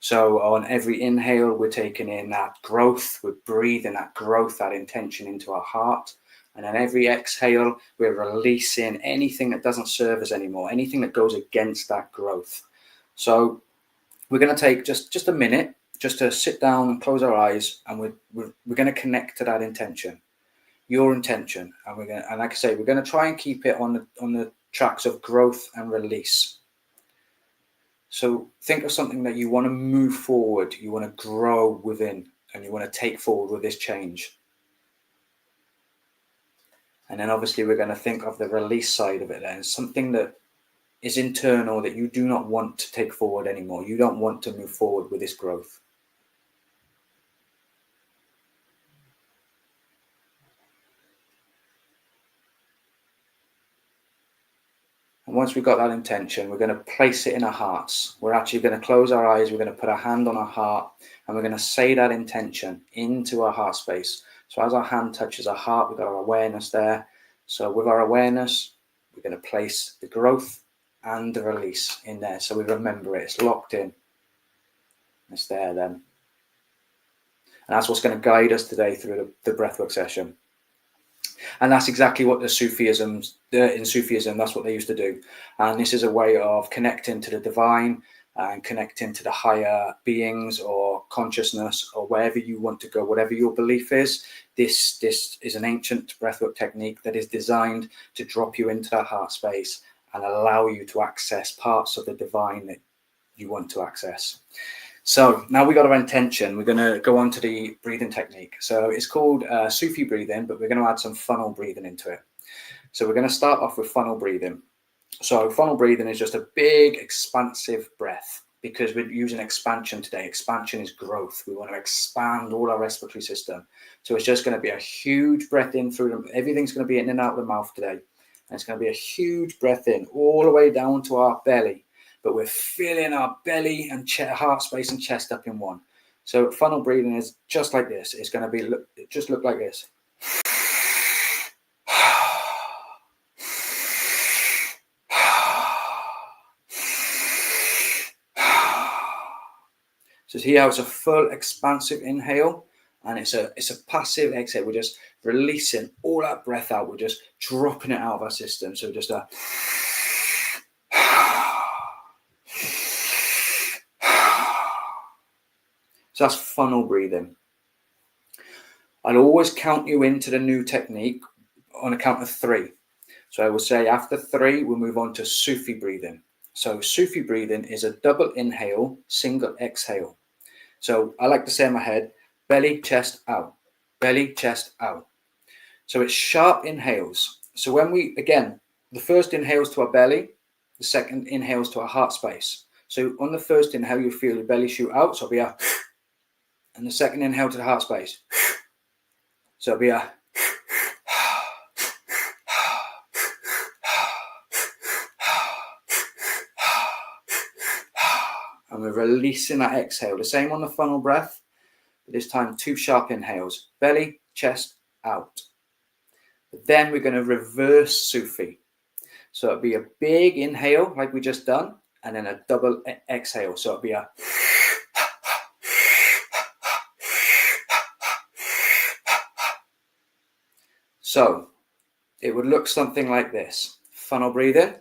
So on every inhale, we're taking in that growth. We're breathing that growth, that intention into our heart. And on every exhale, we're releasing anything that doesn't serve us anymore, anything that goes against that growth. So we're going to take just a minute just to sit down and close our eyes, and we're going to connect to that intention, your intention. And we're going to, and like I say, we're going to try and keep it on the tracks of growth and release. So think of something that you want to move forward, you want to grow within, and you want to take forward with this change. And then obviously we're going to think of the release side of it then, something that is internal that you do not want to take forward anymore. You don't want to move forward with this growth. And once we've got that intention, we're going to place it in our hearts. We're actually going to close our eyes. We're going to put our hand on our heart, and we're going to say that intention into our heart space. So as our hand touches our heart, we've got our awareness there. So with our awareness, we're going to place the growth and the release in there. So we remember it. It's locked in. It's there then. And that's what's going to guide us today through the breathwork session. And that's exactly what in Sufism, that's what they used to do. And this is a way of connecting to the divine and connecting to the higher beings or consciousness or wherever you want to go, whatever your belief is. This is an ancient breathwork technique that is designed to drop you into that heart space and allow you to access parts of the divine that you want to access. So now we got our intention. We're going to go on to the breathing technique. So it's called Sufi breathing, but we're going to add some funnel breathing into it. So we're going to start off with funnel breathing. So funnel breathing is just a big expansive breath, because we're using expansion today. Expansion is growth. We want to expand all our respiratory system. So it's just going to be a huge breath in through them. Everything's going to be in and out of the mouth today. And it's going to be a huge breath in all the way down to our belly. But we're filling our belly and heart space and chest up in one. So funnel breathing is just like this. It's going to be just look like this. So see how it's a full expansive inhale, and it's a passive exhale. We're just releasing all that breath out. We're just dropping it out of our system. So just a So that's funnel breathing. I'll always count you into the new technique on a count of 3. So I will say after 3, we'll move on to Sufi breathing. So Sufi breathing is a double inhale, single exhale. So I like to say in my head, belly, chest, out. Belly, chest, out. So it's sharp inhales. So when the first inhales to our belly, the second inhales to our heart space. So on the first inhale, you feel your belly shoot out. So it'll be a... And the second inhale to the heart space. So it'll be a... And we're releasing that exhale. The same on the funnel breath, but this time 2 sharp inhales. Belly, chest, out. But then we're going to reverse Sufi. So it'll be a big inhale like we just done, and then a double exhale. So it'll be a... So it would look something like this. Funnel breathing.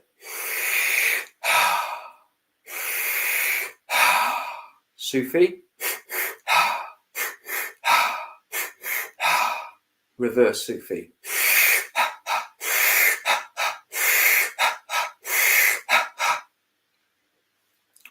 Sufi. Reverse Sufi.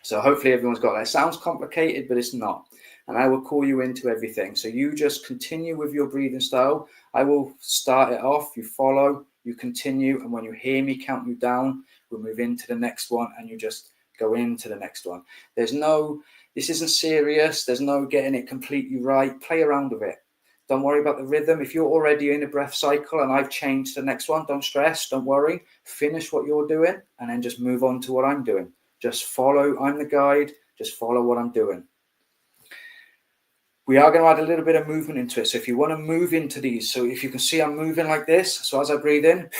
So hopefully everyone's got that. It sounds complicated, but it's not. And I will call you into everything. So you just continue with your breathing style. I will start it off. You follow, you continue. And when you hear me count you down, we'll move into the next one, and you just go into the next one. This isn't serious. There's no getting it completely right. Play around with it. Don't worry about the rhythm. If you're already in a breath cycle and I've changed to the next one, don't stress, don't worry. Finish what you're doing and then just move on to what I'm doing. Just follow. I'm the guide. Just follow what I'm doing. We are going to add a little bit of movement into it. So if you want to move into these, so if you can see I'm moving like this, so as I breathe in,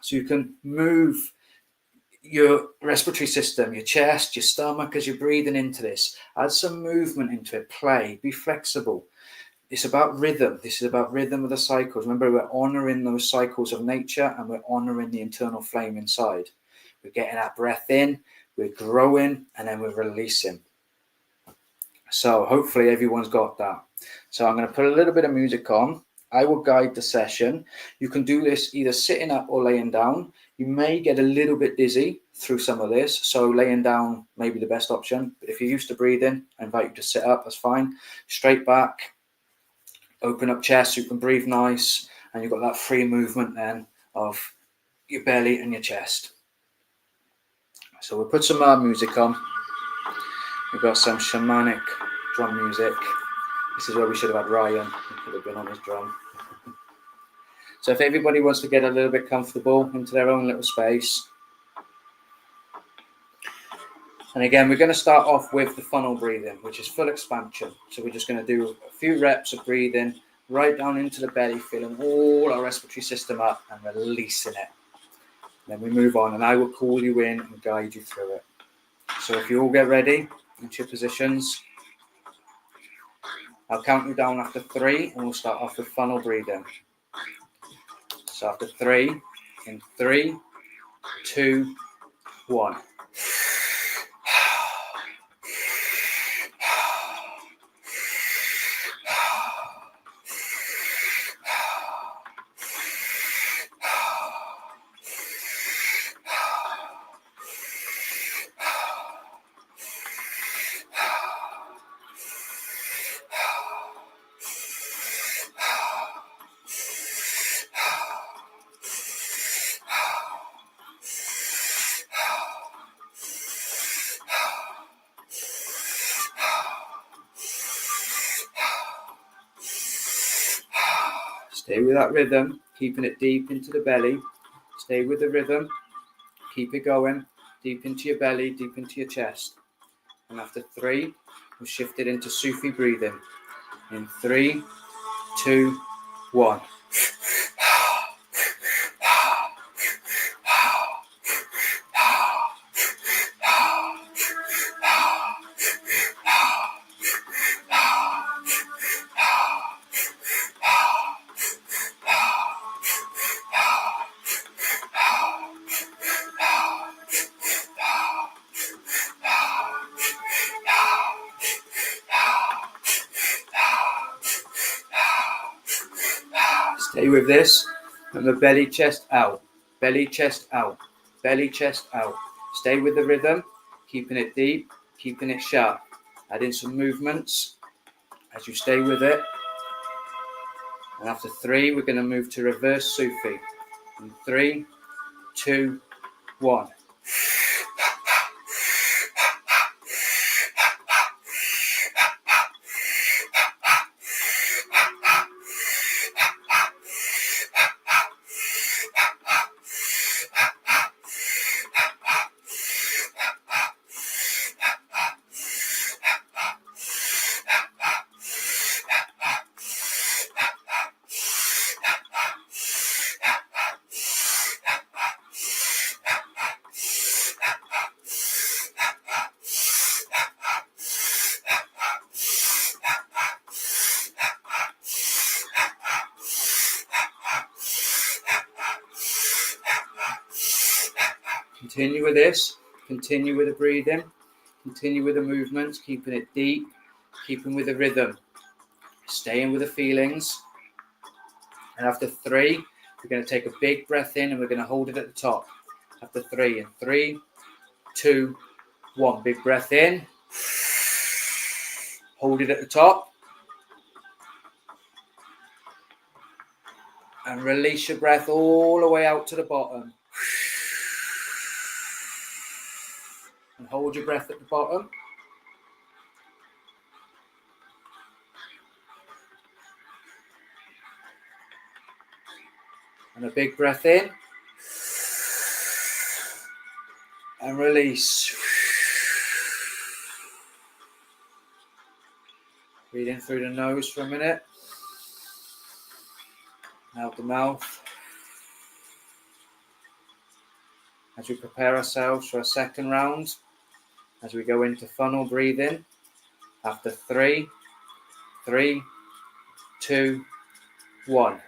so you can move your respiratory system, your chest, your stomach as you're breathing into this. Add some movement into it. Play. Be flexible. It's about rhythm. This is about rhythm of the cycles. Remember, we're honoring those cycles of nature and we're honoring the internal flame inside. We're getting that breath in, we're growing, and then we're releasing. So hopefully everyone's got that. So I'm going to put a little bit of music on. I will guide the session. You can do this either sitting up or laying down. You may get a little bit dizzy through some of this, so laying down may be the best option. But if you're used to breathing, I invite you to sit up, that's fine. Straight back, open up chest, so you can breathe nice, and you've got that free movement then of your belly and your chest. So we'll put some music on. We've got some shamanic drum music. This is where we should have had Ryan. He could have been on his drum. So if everybody wants to get a little bit comfortable into their own little space. And again, we're going to start off with the funnel breathing, which is full expansion. So we're just going to do a few reps of breathing right down into the belly, filling all our respiratory system up and releasing it. Then we move on and I will call you in and guide you through it. So if you all get ready into your positions, I'll count you down after 3 and we'll start off with funnel breathing. So after 3, in 3, 2, 1. Stay with that rhythm, keeping it deep into the belly. Stay with the rhythm, keep it going, deep into your belly, deep into your chest. And after 3, we'll shift it into Sufi breathing. In 3, 2, 1. Stay with this, and the belly, chest out, belly, chest out, belly, chest out. Stay with the rhythm, keeping it deep, keeping it sharp. Add in some movements as you stay with it. And after 3, we're going to move to reverse Sufi. In 3, 2, 1. Continue with this, continue with the breathing, continue with the movements, keeping it deep, keeping with the rhythm, staying with the feelings. And after 3, we're going to take a big breath in and we're going to hold it at the top. After 3, in 3, 2, 1, big breath in, hold it at the top, and release your breath all the way out to the bottom. And hold your breath at the bottom. And a big breath in. And release. Breathe in through the nose for a minute. Out the mouth. As we prepare ourselves for a second round, as we go into funnel breathing, after 3, 2, 1.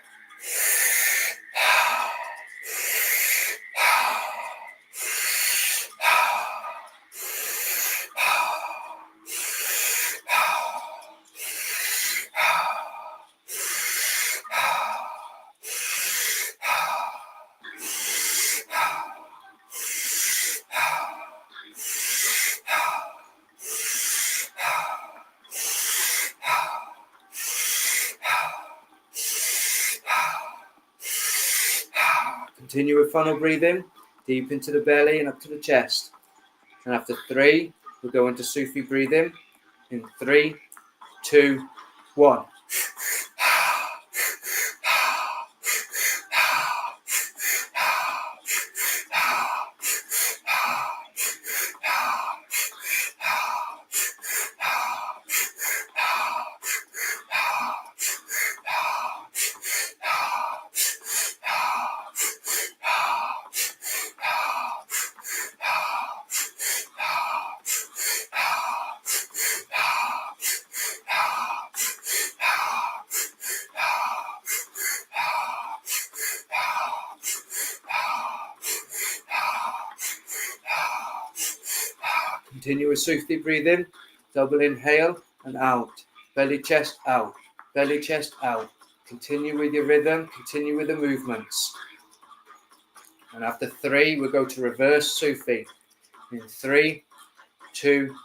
Continue with funnel breathing, deep into the belly and up to the chest. And after 3, we'll go into Sufi breathing. In 3, 2, 1. Continue with Sufi breathing, double inhale and out, belly chest out, belly chest out. Continue with your rhythm, continue with the movements. And after 3, we'll go to reverse Sufi. In 3, 2,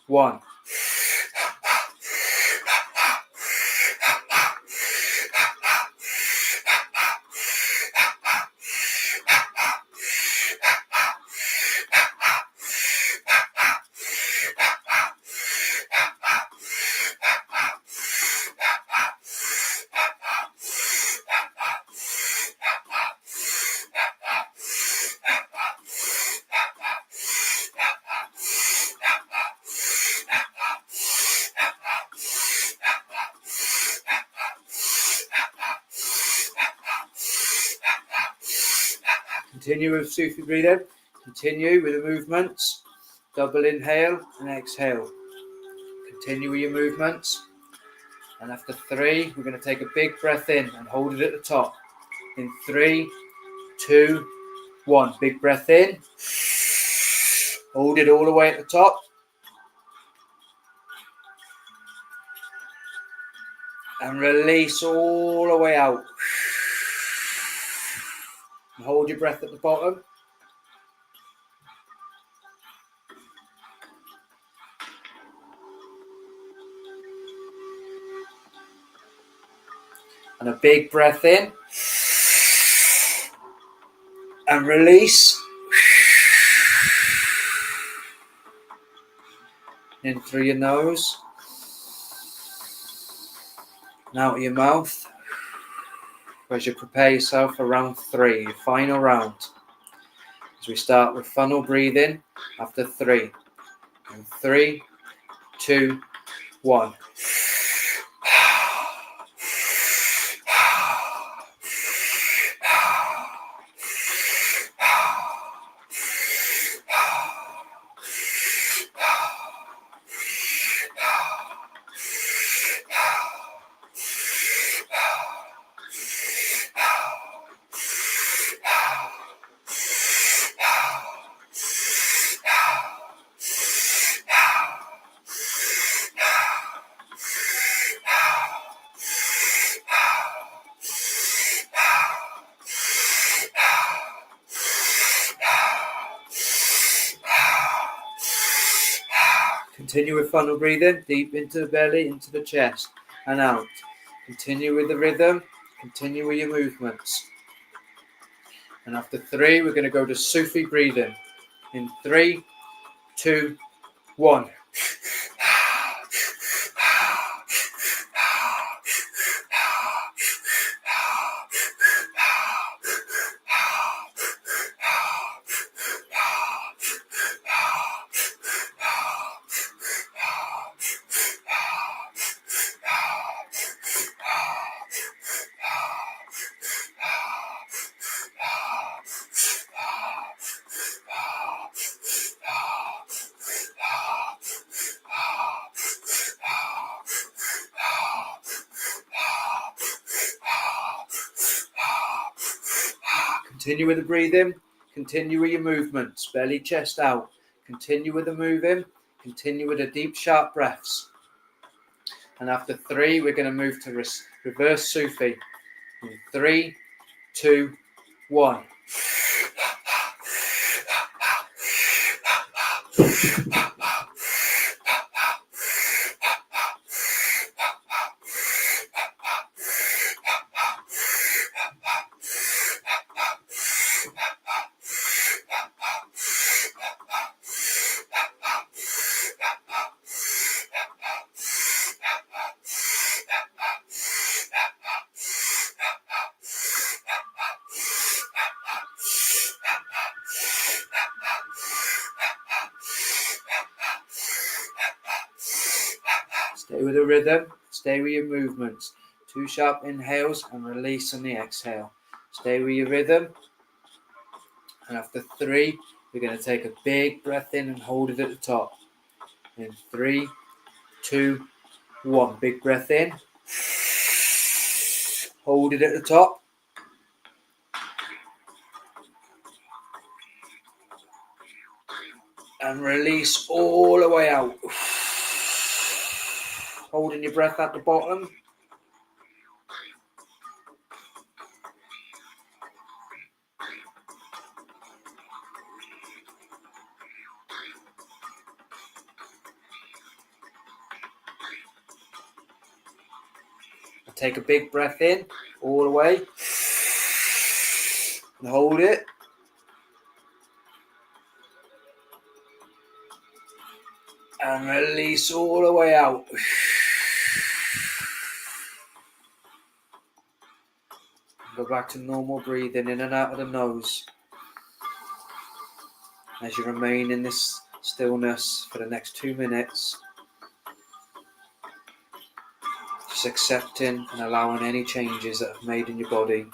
1. Continue with Sufi breathing. Continue with the movements. Double inhale and exhale. Continue with your movements. And after 3, we're going to take a big breath in and hold it at the top. In 3, 2, 1. Big breath in. Hold it all the way at the top. And release all the way out. And hold your breath at the bottom. And a big breath in. And release. In through your nose. And out of your mouth. As you prepare yourself for round 3, your final round. As we start with funnel breathing after 3. And 3, 2, 1. Continue with funnel breathing, deep into the belly, into the chest, and out. Continue with the rhythm, continue with your movements. And after 3, we're going to go to Sufi breathing. In 3, 2, 1. Continue with the breathing. Continue with your movements. Belly, chest out. Continue with the moving. Continue with the deep, sharp breaths. And after 3, we're going to move to reverse Sufi. In 3, 2, 1. Stay with the rhythm, stay with your movements. 2 sharp inhales and release on the exhale. Stay with your rhythm. And after 3, we're going to take a big breath in and hold it at the top. In 3, 2, 1. Big breath in. Hold it at the top. And release all the way out. Holding your breath at the bottom. Take a big breath in all the way. And hold it. And release all the way out. Go back to normal breathing in and out of the nose. As you remain in this stillness for the next 2 minutes. Just accepting and allowing any changes that have made in your body.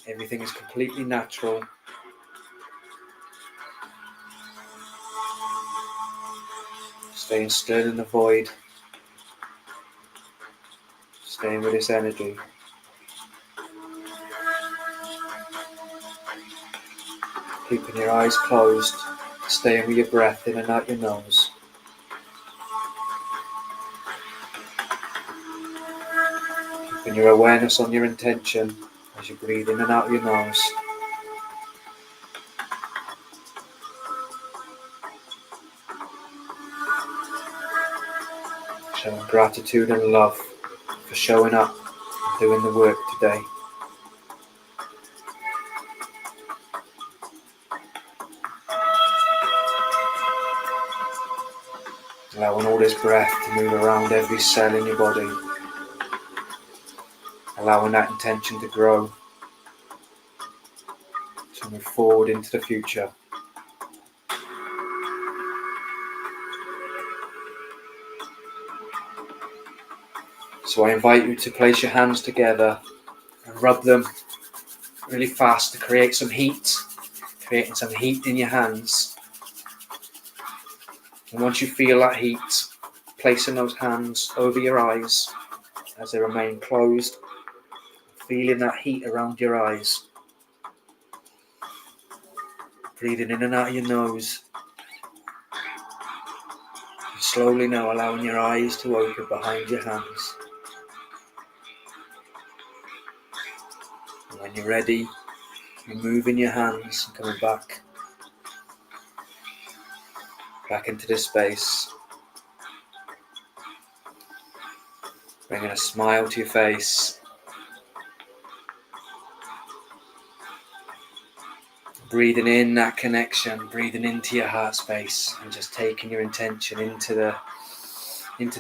Everything is completely natural. Staying still in the void. Staying with this energy. Keeping your eyes closed. Staying with your breath in and out your nose. Keeping your awareness on your intention as you breathe in and out your nose. Showing gratitude and love for showing up and doing the work today. Allowing all this breath to move around every cell in your body. Allowing that intention to grow. To move forward into the future. So I invite you to place your hands together and rub them really fast to create some heat. Creating some heat in your hands. And once you feel that heat, placing those hands over your eyes as they remain closed. Feeling that heat around your eyes. Breathing in and out of your nose. And slowly now allowing your eyes to open behind your hands. And when you're ready, you're moving your hands and coming back into this space. Bringing a smile to your face. Breathing in that connection, breathing into your heart space, and just taking your intention into the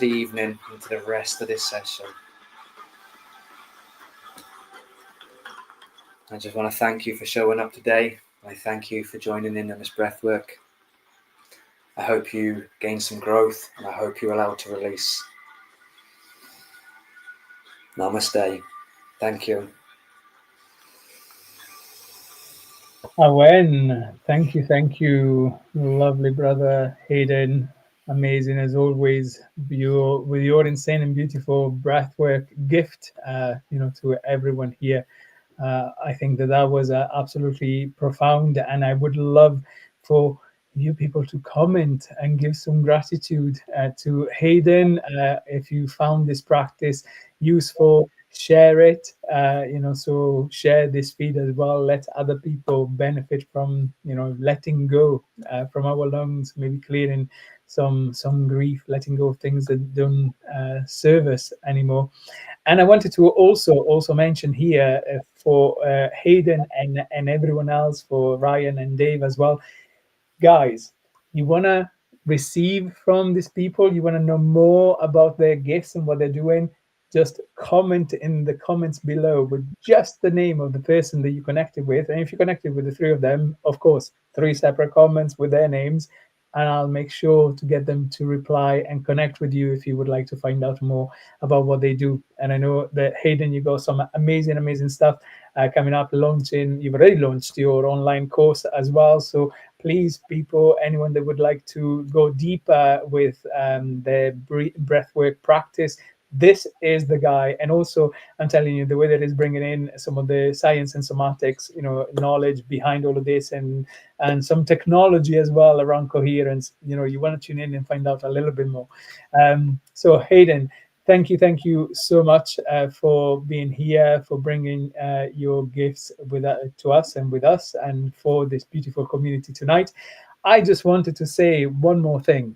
evening, into the rest of this session. I just want to thank you for showing up today. I thank you for joining in on this breath work. I hope you gain some growth, and I hope you're allowed to release. Namaste. Thank you. Awen, thank you, lovely brother Haydn. Amazing as always. With your insane and beautiful breathwork gift, to everyone here. I think that was absolutely profound, and I would love for you people to comment and give some gratitude to Haydn. If you found this practice useful, share it. So share this feed as well. Let other people benefit from letting go from our lungs, maybe clearing some grief, letting go of things that don't serve us anymore. And I wanted to also mention here for Haydn and everyone else, for Ryan and Dave as well, guys, you want to receive from these people, you want to know more about their gifts and what they're doing, just comment in the comments below with just the name of the person that you connected with. And if you connected with the three of them, of course, 3 separate comments with their names, and I'll make sure to get them to reply and connect with you if you would like to find out more about what they do. And I know that Haydn, you got some amazing stuff coming up, launching. You've already launched your online course as well, so please, people, anyone that would like to go deeper with their breathwork practice, this is the guy. And also, I'm telling you, the way that he's bringing in some of the science and somatics, knowledge behind all of this, and some technology as well around coherence. You want to tune in and find out a little bit more. So Haydn, thank you so much for being here, for bringing your gifts to us and with us, and for this beautiful community tonight. I just wanted to say one more thing.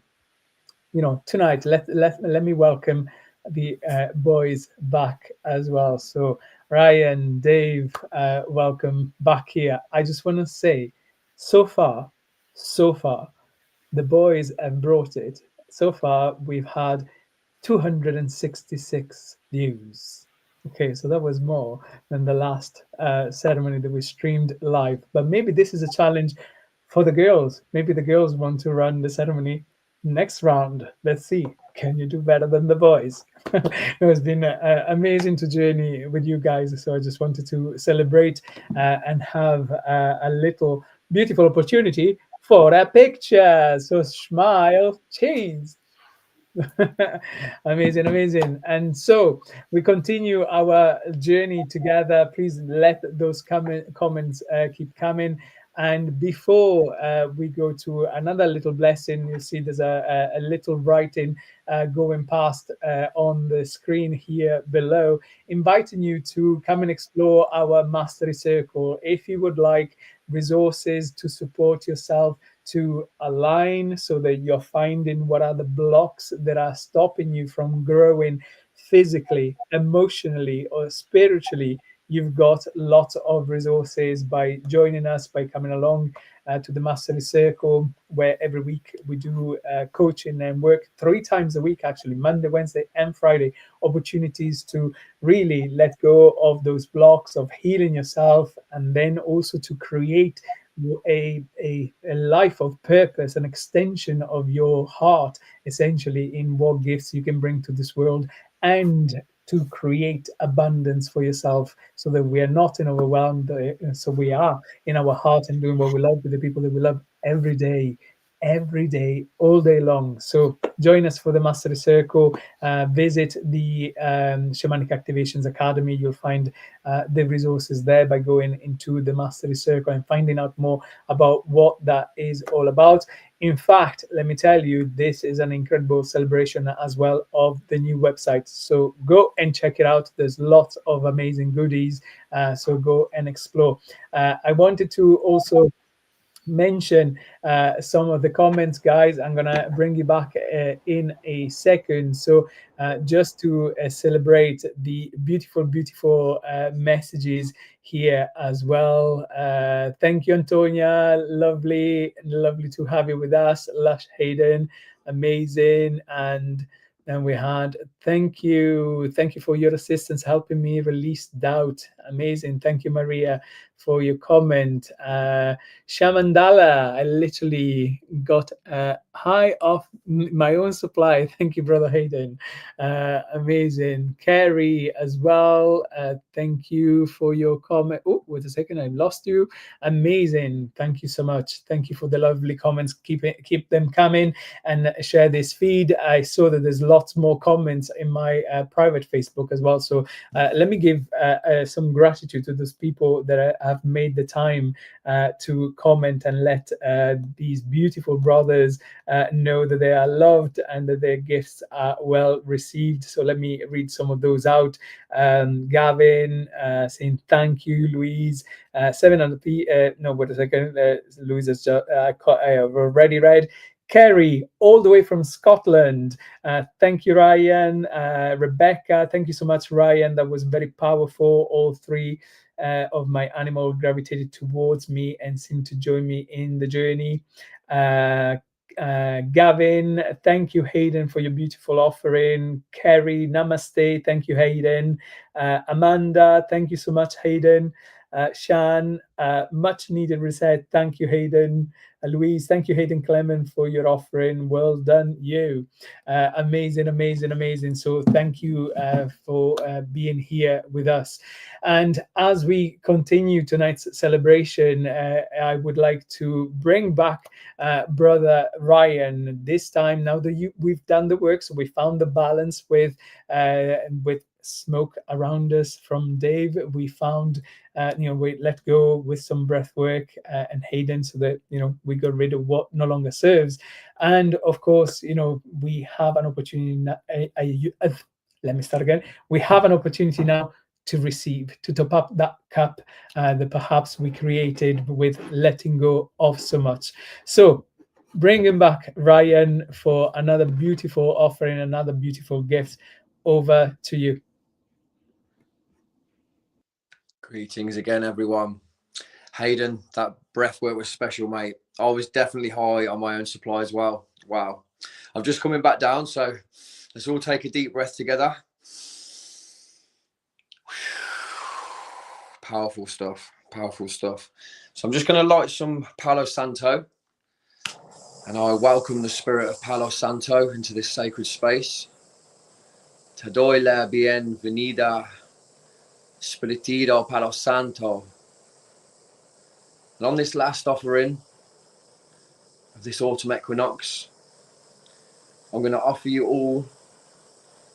Tonight, let me welcome the boys back as well. So Ryan, Dave, welcome back here. I just want to say, so far, the boys have brought it. So far, we've had 266 views. Okay, so that was more than the last ceremony that we streamed live. But maybe this is a challenge for the girls. Maybe the girls want to run the ceremony next round. Let's see. Can you do better than the boys? It's been amazing to journey with you guys. So I just wanted to celebrate and have a little beautiful opportunity for a picture. So smile, cheese. Amazing. And so we continue our journey together. Please let those comments keep coming. And before we go to another little blessing, you see there's a little writing going past on the screen here below, inviting you to come and explore our mastery circle. If you would like resources to support yourself, to align, so that you're finding what are the blocks that are stopping you from growing physically, emotionally, or spiritually, you've got lots of resources by joining us, by coming along to the Mastery Circle, where every week we do coaching and work 3 times a week, actually, Monday, Wednesday, and Friday, opportunities to really let go of those blocks, of healing yourself, and then also to create a life of purpose, an extension of your heart, essentially, in what gifts you can bring to this world, and to create abundance for yourself, so that we are not in overwhelmed, so we are in our heart and doing what we love with the people that we love every day, all day long. So join us for the Mastery Circle. Visit the Shamanic Activations Academy. You'll find the resources there by going into the Mastery Circle and finding out more about what that is all about. In fact, let me tell you, this is an incredible celebration as well of the new website. So go and check it out. There's lots of amazing goodies. So go and explore. I wanted to also mention some of the comments, guys. I'm gonna bring you back in a second. So just to celebrate the beautiful messages here as well. Thank you, Antonia. Lovely to have you with us. Lush Haydn, amazing. And then we had thank you for your assistance helping me release doubt. Amazing. Thank you, Maria, for your comment. Shamandala, I literally got high off my own supply. Thank you, brother Haydn. Amazing. Carrie as well. Thank you for your comment. Oh, wait a second, I lost you. Amazing. Thank you so much. Thank you for the lovely comments. Keep them coming and share this feed. I saw that there's lots more comments in my private Facebook as well. So let me give some gratitude to those people that have made the time to comment and let these beautiful brothers know that they are loved and that their gifts are well received. So let me read some of those out. Gavin saying thank you, Louise. 700p. No, wait a second. Louise has just, I have already read. Kerry, all the way from Scotland. Thank you, Ryan. Rebecca, thank you so much, Ryan. That was very powerful. All three of my animal gravitated towards me and seemed to join me in the journey. Gavin, thank you, Haydn, for your beautiful offering. Kerry, namaste. Thank you, Haydn. Amanda, thank you so much, Haydn. Shan, much needed reset. Thank you, Haydn. Louise, thank you, Haydn Clement, for your offering. Well done, you. Amazing, amazing, amazing. So thank you for being here with us. And as we continue tonight's celebration, I would like to bring back brother Ryan. This time, now that we've done the work, so we found the balance with smoke around us from Dave. We found, we let go with some breath work and Haydn, so that, we got rid of what no longer serves. And of course, we have an opportunity. Let me start again. We have an opportunity now to receive, to top up that cup that perhaps we created with letting go of so much. So bringing back Ryan for another beautiful offering, another beautiful gift. Over to you. Greetings again, everyone. Haydn, that breath work was special, mate. I was definitely high on my own supply as well. Wow. I'm just coming back down, so let's all take a deep breath together. Powerful stuff, powerful stuff. So I'm just going to light some Palo Santo, and I welcome the spirit of Palo Santo into this sacred space. Te doy la bienvenida, Spiritito Palo Santo. And on this last offering of this autumn equinox, I'm going to offer you all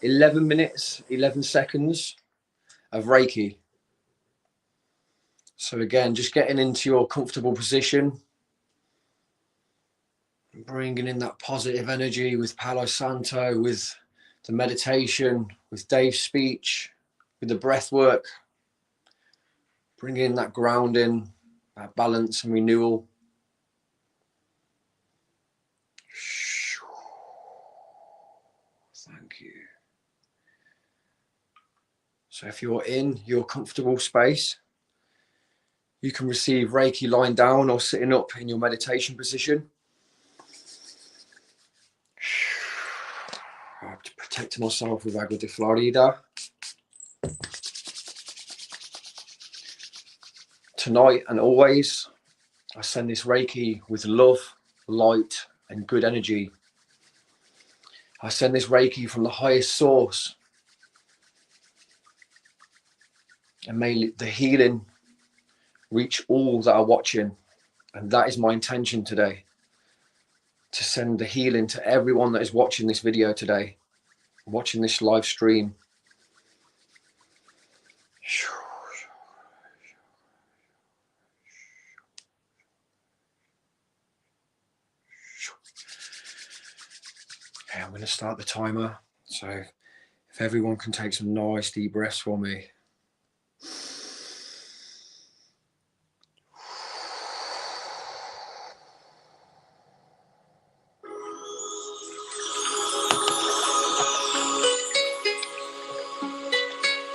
11 minutes, 11 seconds of Reiki. So again, just getting into your comfortable position, bringing in that positive energy with Palo Santo, with the meditation, with Dave's speech, with the breath work, bringing in that grounding, that balance and renewal. Thank you. So if you're in your comfortable space, you can receive Reiki lying down or sitting up in your meditation position. To protect myself with Agua de Florida. Tonight and always, I send this Reiki with love, light, and good energy. I send this Reiki from the highest source. And may the healing reach all that are watching. And that is my intention today, to send the healing to everyone that is watching this video today, watching this live stream. Okay, I'm going to start the timer. So if everyone can take some nice deep breaths for me.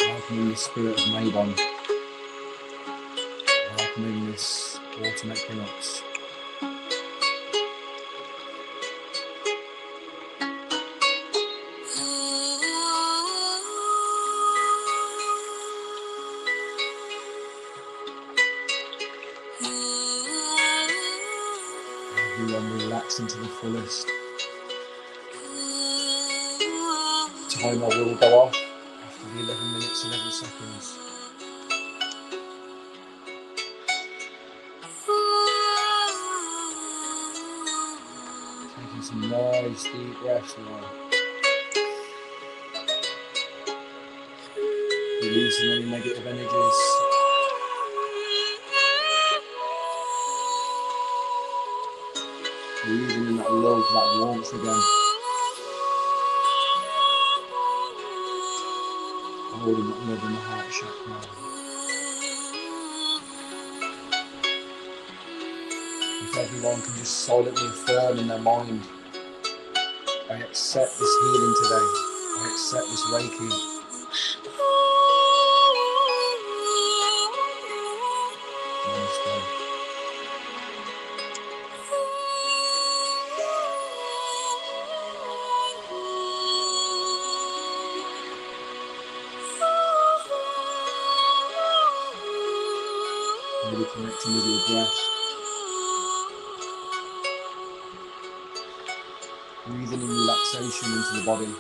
Welcoming the spirit of Mabon. Welcoming this autumn equinox. relaxing to the fullest. Timer will go off after the 11 minutes, 11 seconds. Taking some nice deep breaths now. Releasing any negative energies. Breathing in that love, that warmth again. Holding that love in the heart chakra. If everyone can just silently affirm in their mind, I accept this healing today. I accept this Reiki. Namaste. Really connecting with your breath. Breathing in relaxation into the body.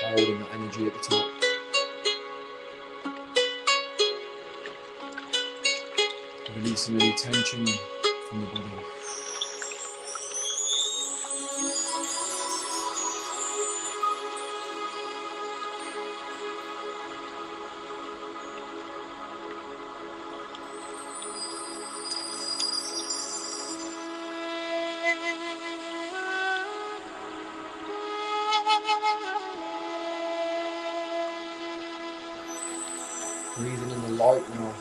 Holding that energy at the top. Releasing any tension from the body. Breathing in the light now,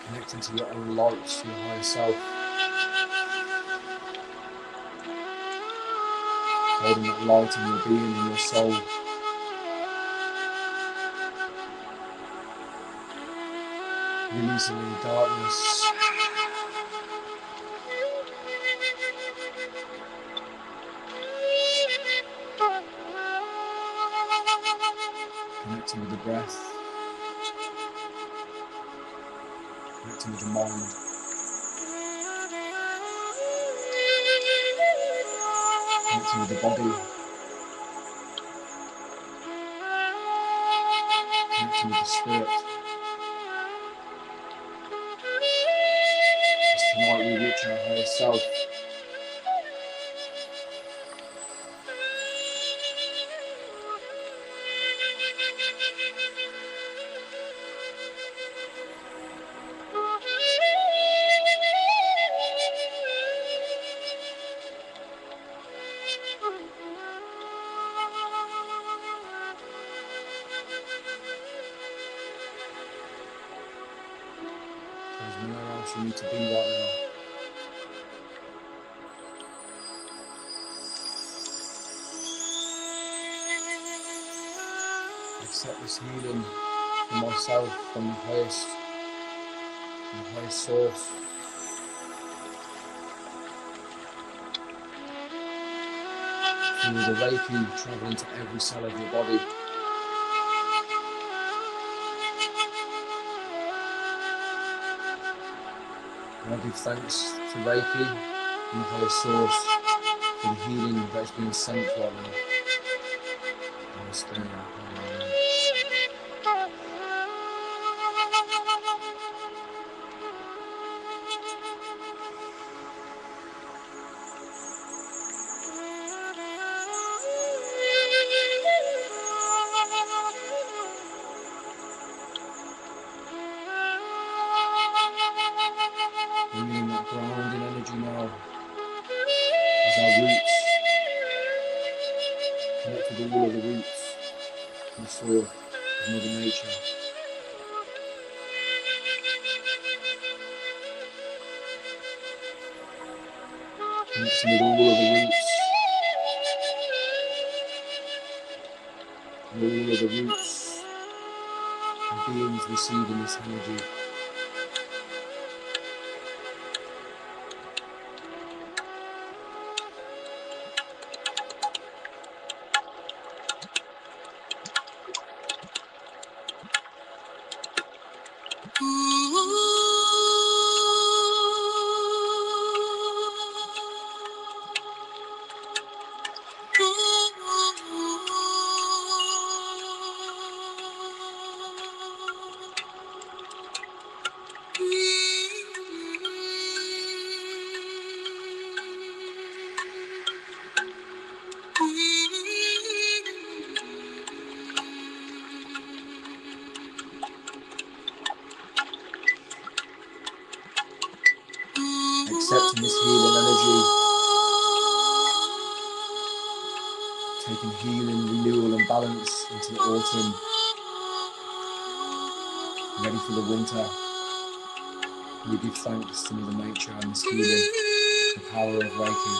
connecting to your own light, to your higher self. Holding that light in your being, in your soul. Releasing any darkness. Connecting with the breath. Connecting with the mind. Connecting with the body. Connecting with the spirit. As tonight we reach our higher self. There's nowhere else you need to be right now. Accept this healing from myself, from the highest source. Feel the Reiki travelling to every cell of your body. And I give thanks to Reiki and the higher source for the healing that's being sent right now. Namaste. Bringing in that grounding energy now as our roots connect with all of the roots in the soil of Mother Nature. Connecting with all of the roots. And all of the roots and beings receiving this energy. taking healing, renewal and balance into the autumn, ready for the winter. We give thanks to Mother Nature and this healing, the power of Reiki.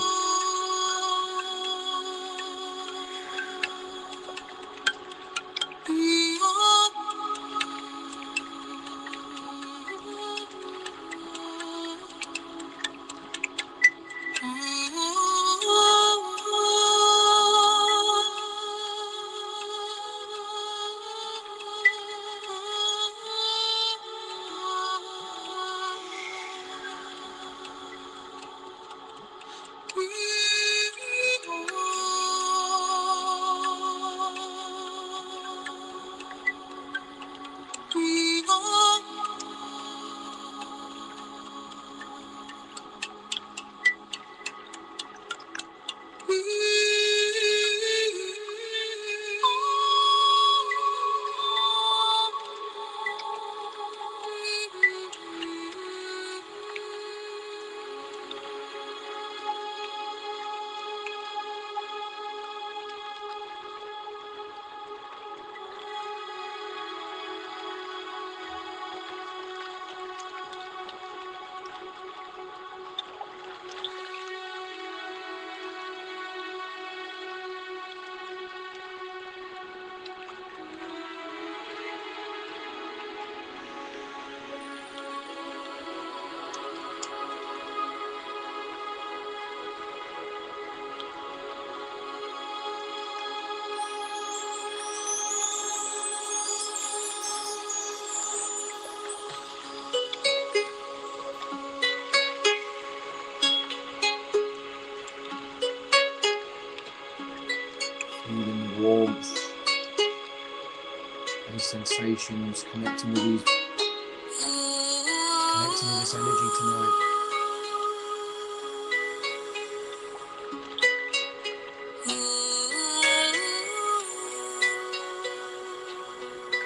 Feeling the warmth, any sensations, connecting with this energy tonight.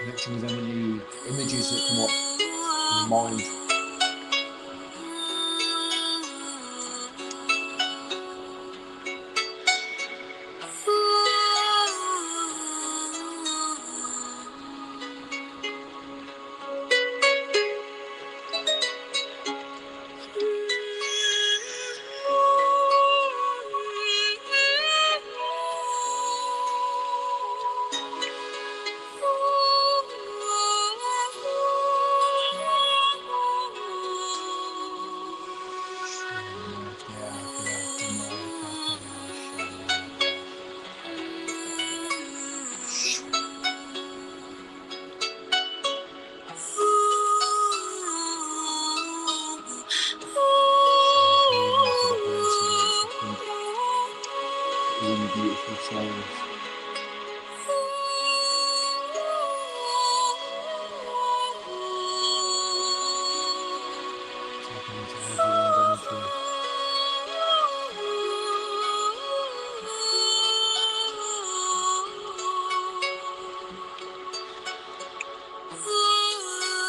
Connecting with any images that come up in the mind. Beautiful souls. Tapping into everyone's energy.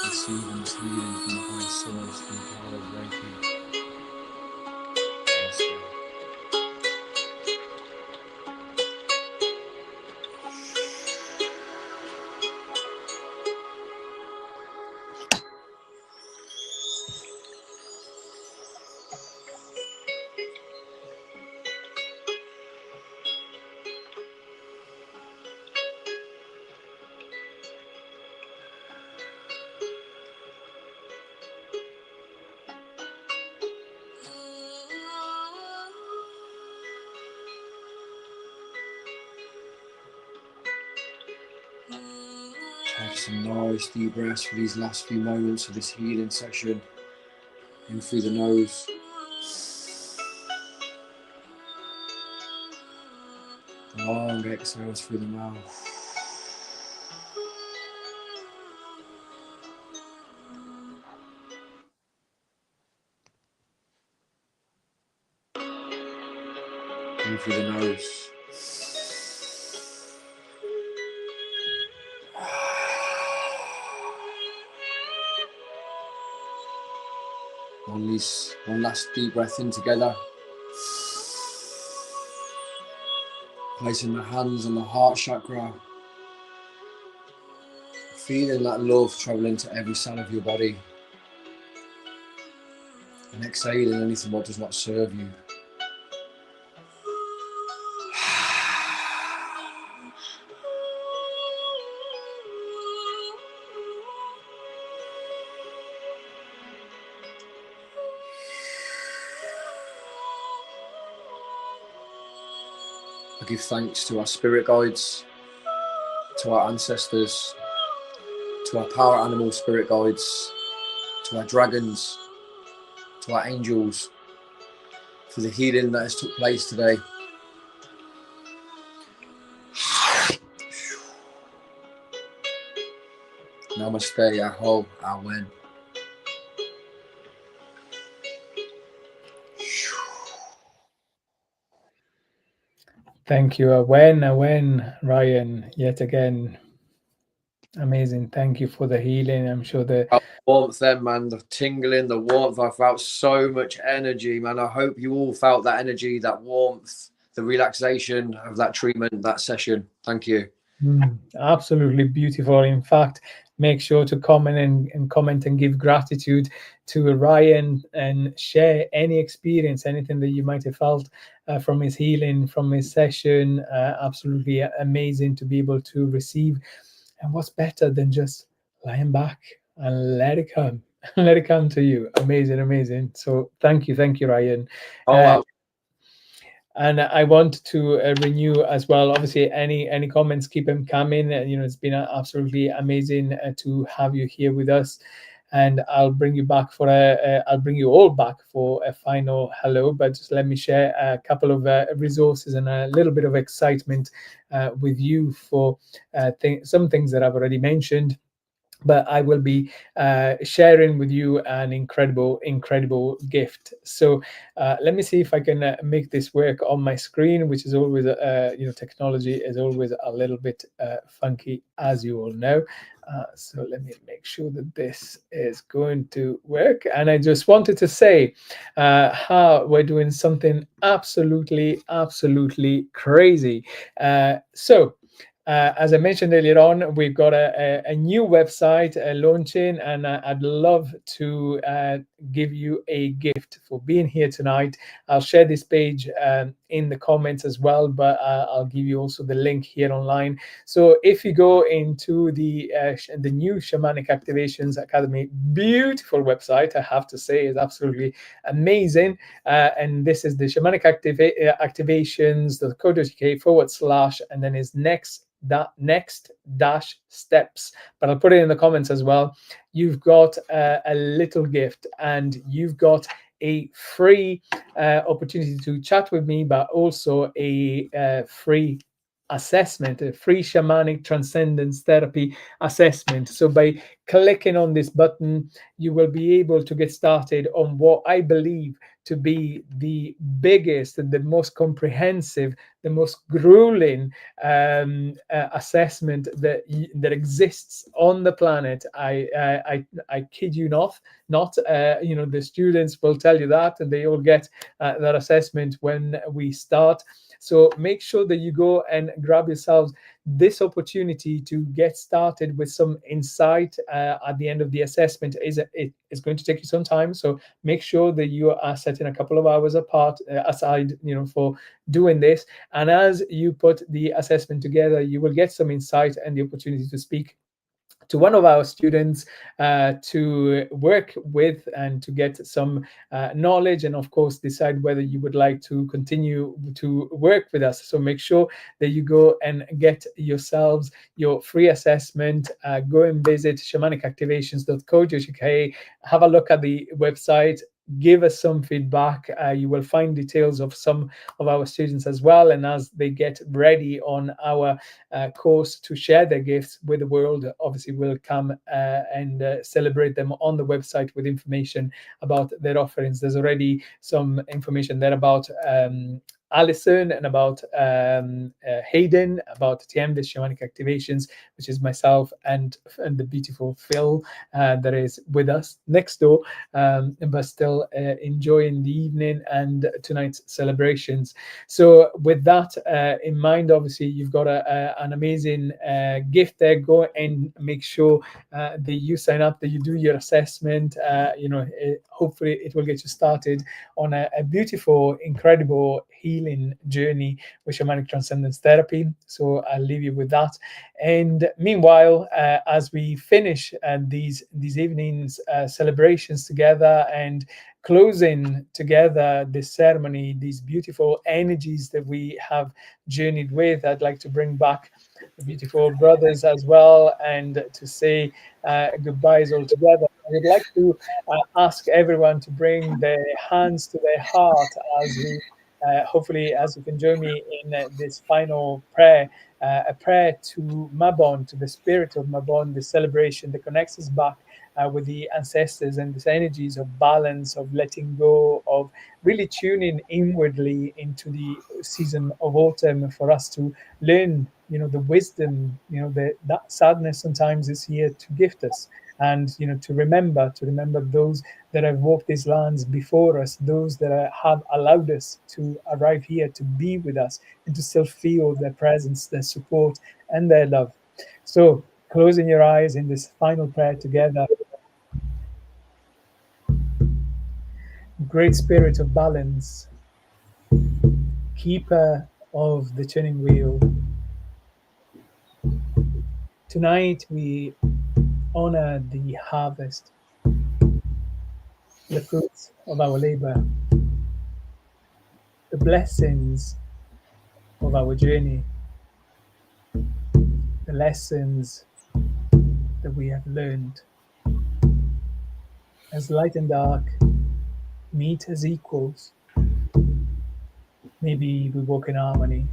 Receiving this healing from the high source, from the power of Reiki. Take some nice deep breaths for these last few moments of this healing session. In through the nose. Long exhales through the mouth. In through the nose. One last deep breath in together. Placing the hands on the heart chakra. Feeling that love traveling to every cell of your body. And exhaling anything what does not serve you. I give thanks to our spirit guides, to our ancestors, to our power animal spirit guides, to our dragons, to our angels, for the healing that has took place today. Namaste, Aho, Awen. Thank you, Awen, Ryan, yet again. Amazing. Thank you for the healing. I'm sure the warmth then, man, the tingling, the warmth. I felt so much energy, man. I hope you all felt that energy, that warmth, the relaxation of that treatment, that session. Thank you. Absolutely beautiful. In fact, make sure to comment and give gratitude to Ryan and share any experience, anything that you might have felt from his healing, from his session. Absolutely amazing to be able to receive. And what's better than just lying back and let it come, let it come to you. Amazing. So thank you, Ryan. Wow. And I want to renew as well. Obviously, any comments, keep them coming. It's been absolutely amazing to have you here with us. And I'll bring you back I'll bring you all back for a final hello. But just let me share a couple of resources and a little bit of excitement with you for some things that I've already mentioned. But I will be sharing with you an incredible gift. So let me see if I can make this work on my screen, which is always, technology is always a little bit funky, as you all know. So let me make sure that this is going to work. And I just wanted to say how we're doing something absolutely crazy. As I mentioned earlier on, we've got a new website launching, and I'd love to give you a gift for being here tonight. I'll share this page in the comments as well, but I'll give you also the link here online. So if you go into the new Shamanic Activations Academy, beautiful website, I have to say, is absolutely amazing. And this is the Shamanic Activations.co.uk / and then is next dash steps, but I'll put it in the comments as well. You've got a little gift, and you've got a free opportunity to chat with me, but also a free assessment, a free shamanic transcendence therapy assessment. So by clicking on this button, you will be able to get started on what I believe to be the biggest and the most comprehensive, the most grueling assessment that exists on the planet. I kid you not. The students will tell you that, and they all get that assessment when we start. So make sure that you go and grab yourselves this opportunity to get started with some insight at the end of the assessment. It is going to take you some time, so make sure that you are setting a couple of hours aside, for doing this. And as you put the assessment together, you will get some insight and the opportunity to speak to one of our students to work with and to get some knowledge, and of course decide whether you would like to continue to work with us. So make sure that you go and get yourselves your free assessment. Go and visit shamanicactivations.co.uk, have a look at the website, give us some feedback. You will find details of some of our students as well, and as they get ready on our course to share their gifts with the world, obviously we'll come and celebrate them on the website with information about their offerings. There's already some information there about Alison and about Haydn, about Tienvis Shamanic Activations, which is myself and the beautiful Phil that is with us next door, but still enjoying the evening and tonight's celebrations. So with that in mind, obviously you've got an amazing gift there. Go and make sure that you sign up, that you do your assessment. Hopefully it will get you started on a beautiful, incredible healing journey with shamanic transcendence therapy. So I'll leave you with that. And meanwhile, as we finish these evenings celebrations together and closing together this ceremony, these beautiful energies that we have journeyed with, I'd like to bring back the beautiful brothers as well, and to say goodbyes all together. I would like to ask everyone to bring their hands to their heart as we hopefully, as you can join me in this final prayer, a prayer to Mabon, to the spirit of Mabon, the celebration that connects us back with the ancestors and these energies of balance, of letting go, of really tuning inwardly into the season of autumn for us to learn, the wisdom, that sadness sometimes is here to gift us. And to remember those that have walked these lands before us, those that have allowed us to arrive here, to be with us, and to still feel their presence, their support, and their love. So closing your eyes in this final prayer together. Great spirit of balance, keeper of the turning wheel. Tonight we honor the harvest, the fruits of our labor, the blessings of our journey, the lessons that we have learned. As light and dark meet as equals, maybe we walk in harmony.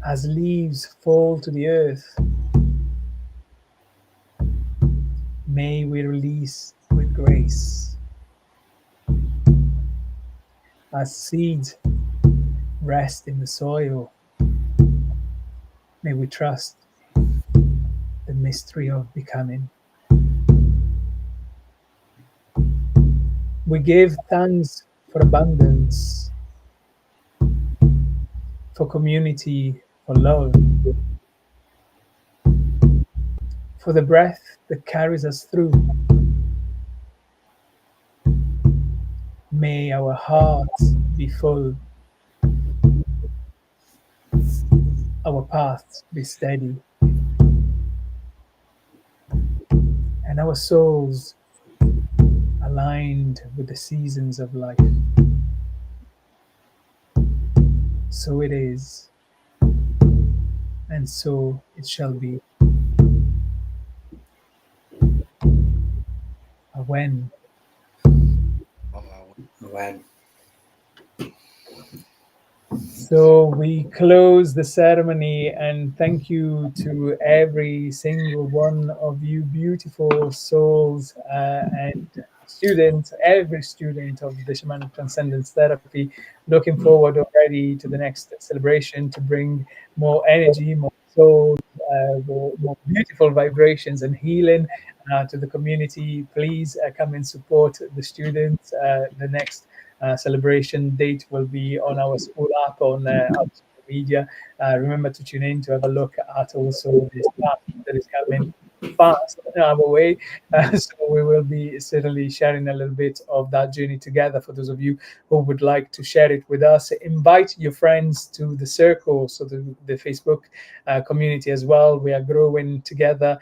As leaves fall to the earth, may we release with grace. As seeds rest in the soil, may we trust the mystery of becoming. We give thanks for abundance, for community, for love, for the breath that carries us through. May our hearts be full, our paths be steady, and our souls aligned with the seasons of life. So it is, and so it shall be. When. So we close the ceremony, and thank you to every single one of you beautiful souls and students, every student of the Shamanic Transcendence Therapy. Looking forward already to the next celebration to bring more energy, more souls, more beautiful vibrations and healing to the community. Please come and support the students. The next celebration date will be on our school app, on our social media. Remember to tune in to have a look at also this app that is coming fast our way. So we will be certainly sharing a little bit of that journey together. For those of you who would like to share it with us, invite your friends to the circle, so the Facebook community as well. We are growing together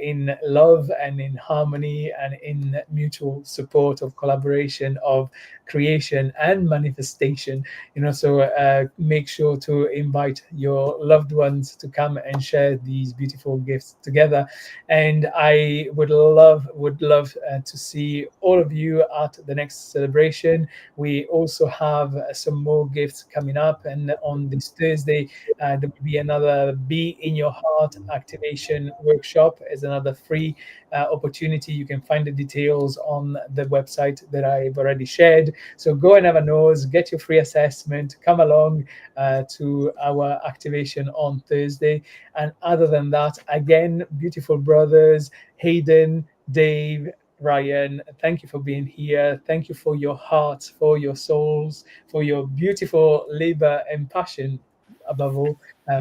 in love and in harmony and in mutual support of collaboration, of creation and manifestation. So make sure to invite your loved ones to come and share these beautiful gifts together. And I would love to see all of you at the next celebration. We also have some more gifts coming up, and on this Thursday there will be another Be in Your Heart activation workshop as another free opportunity. You can find the details on the website that I've already shared. So go and have a nose, get your free assessment, come along to our activation on Thursday. And other than that, again, beautiful brothers, Haydn, Dave, Ryan, thank you for being here. Thank you for your hearts, for your souls, for your beautiful labor and passion, above all,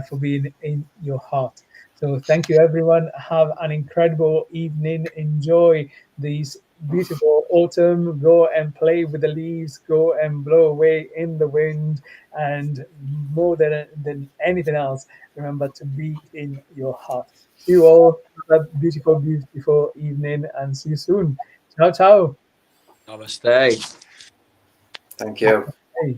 for being in your heart. So thank you, everyone. Have an incredible evening. Enjoy these beautiful autumn. Go and play with the leaves. Go and blow away in the wind. And more than anything else, remember to be in your heart. See you all. Have a beautiful, beautiful evening, and see you soon. Ciao, ciao. Namaste. Thank you. Hey.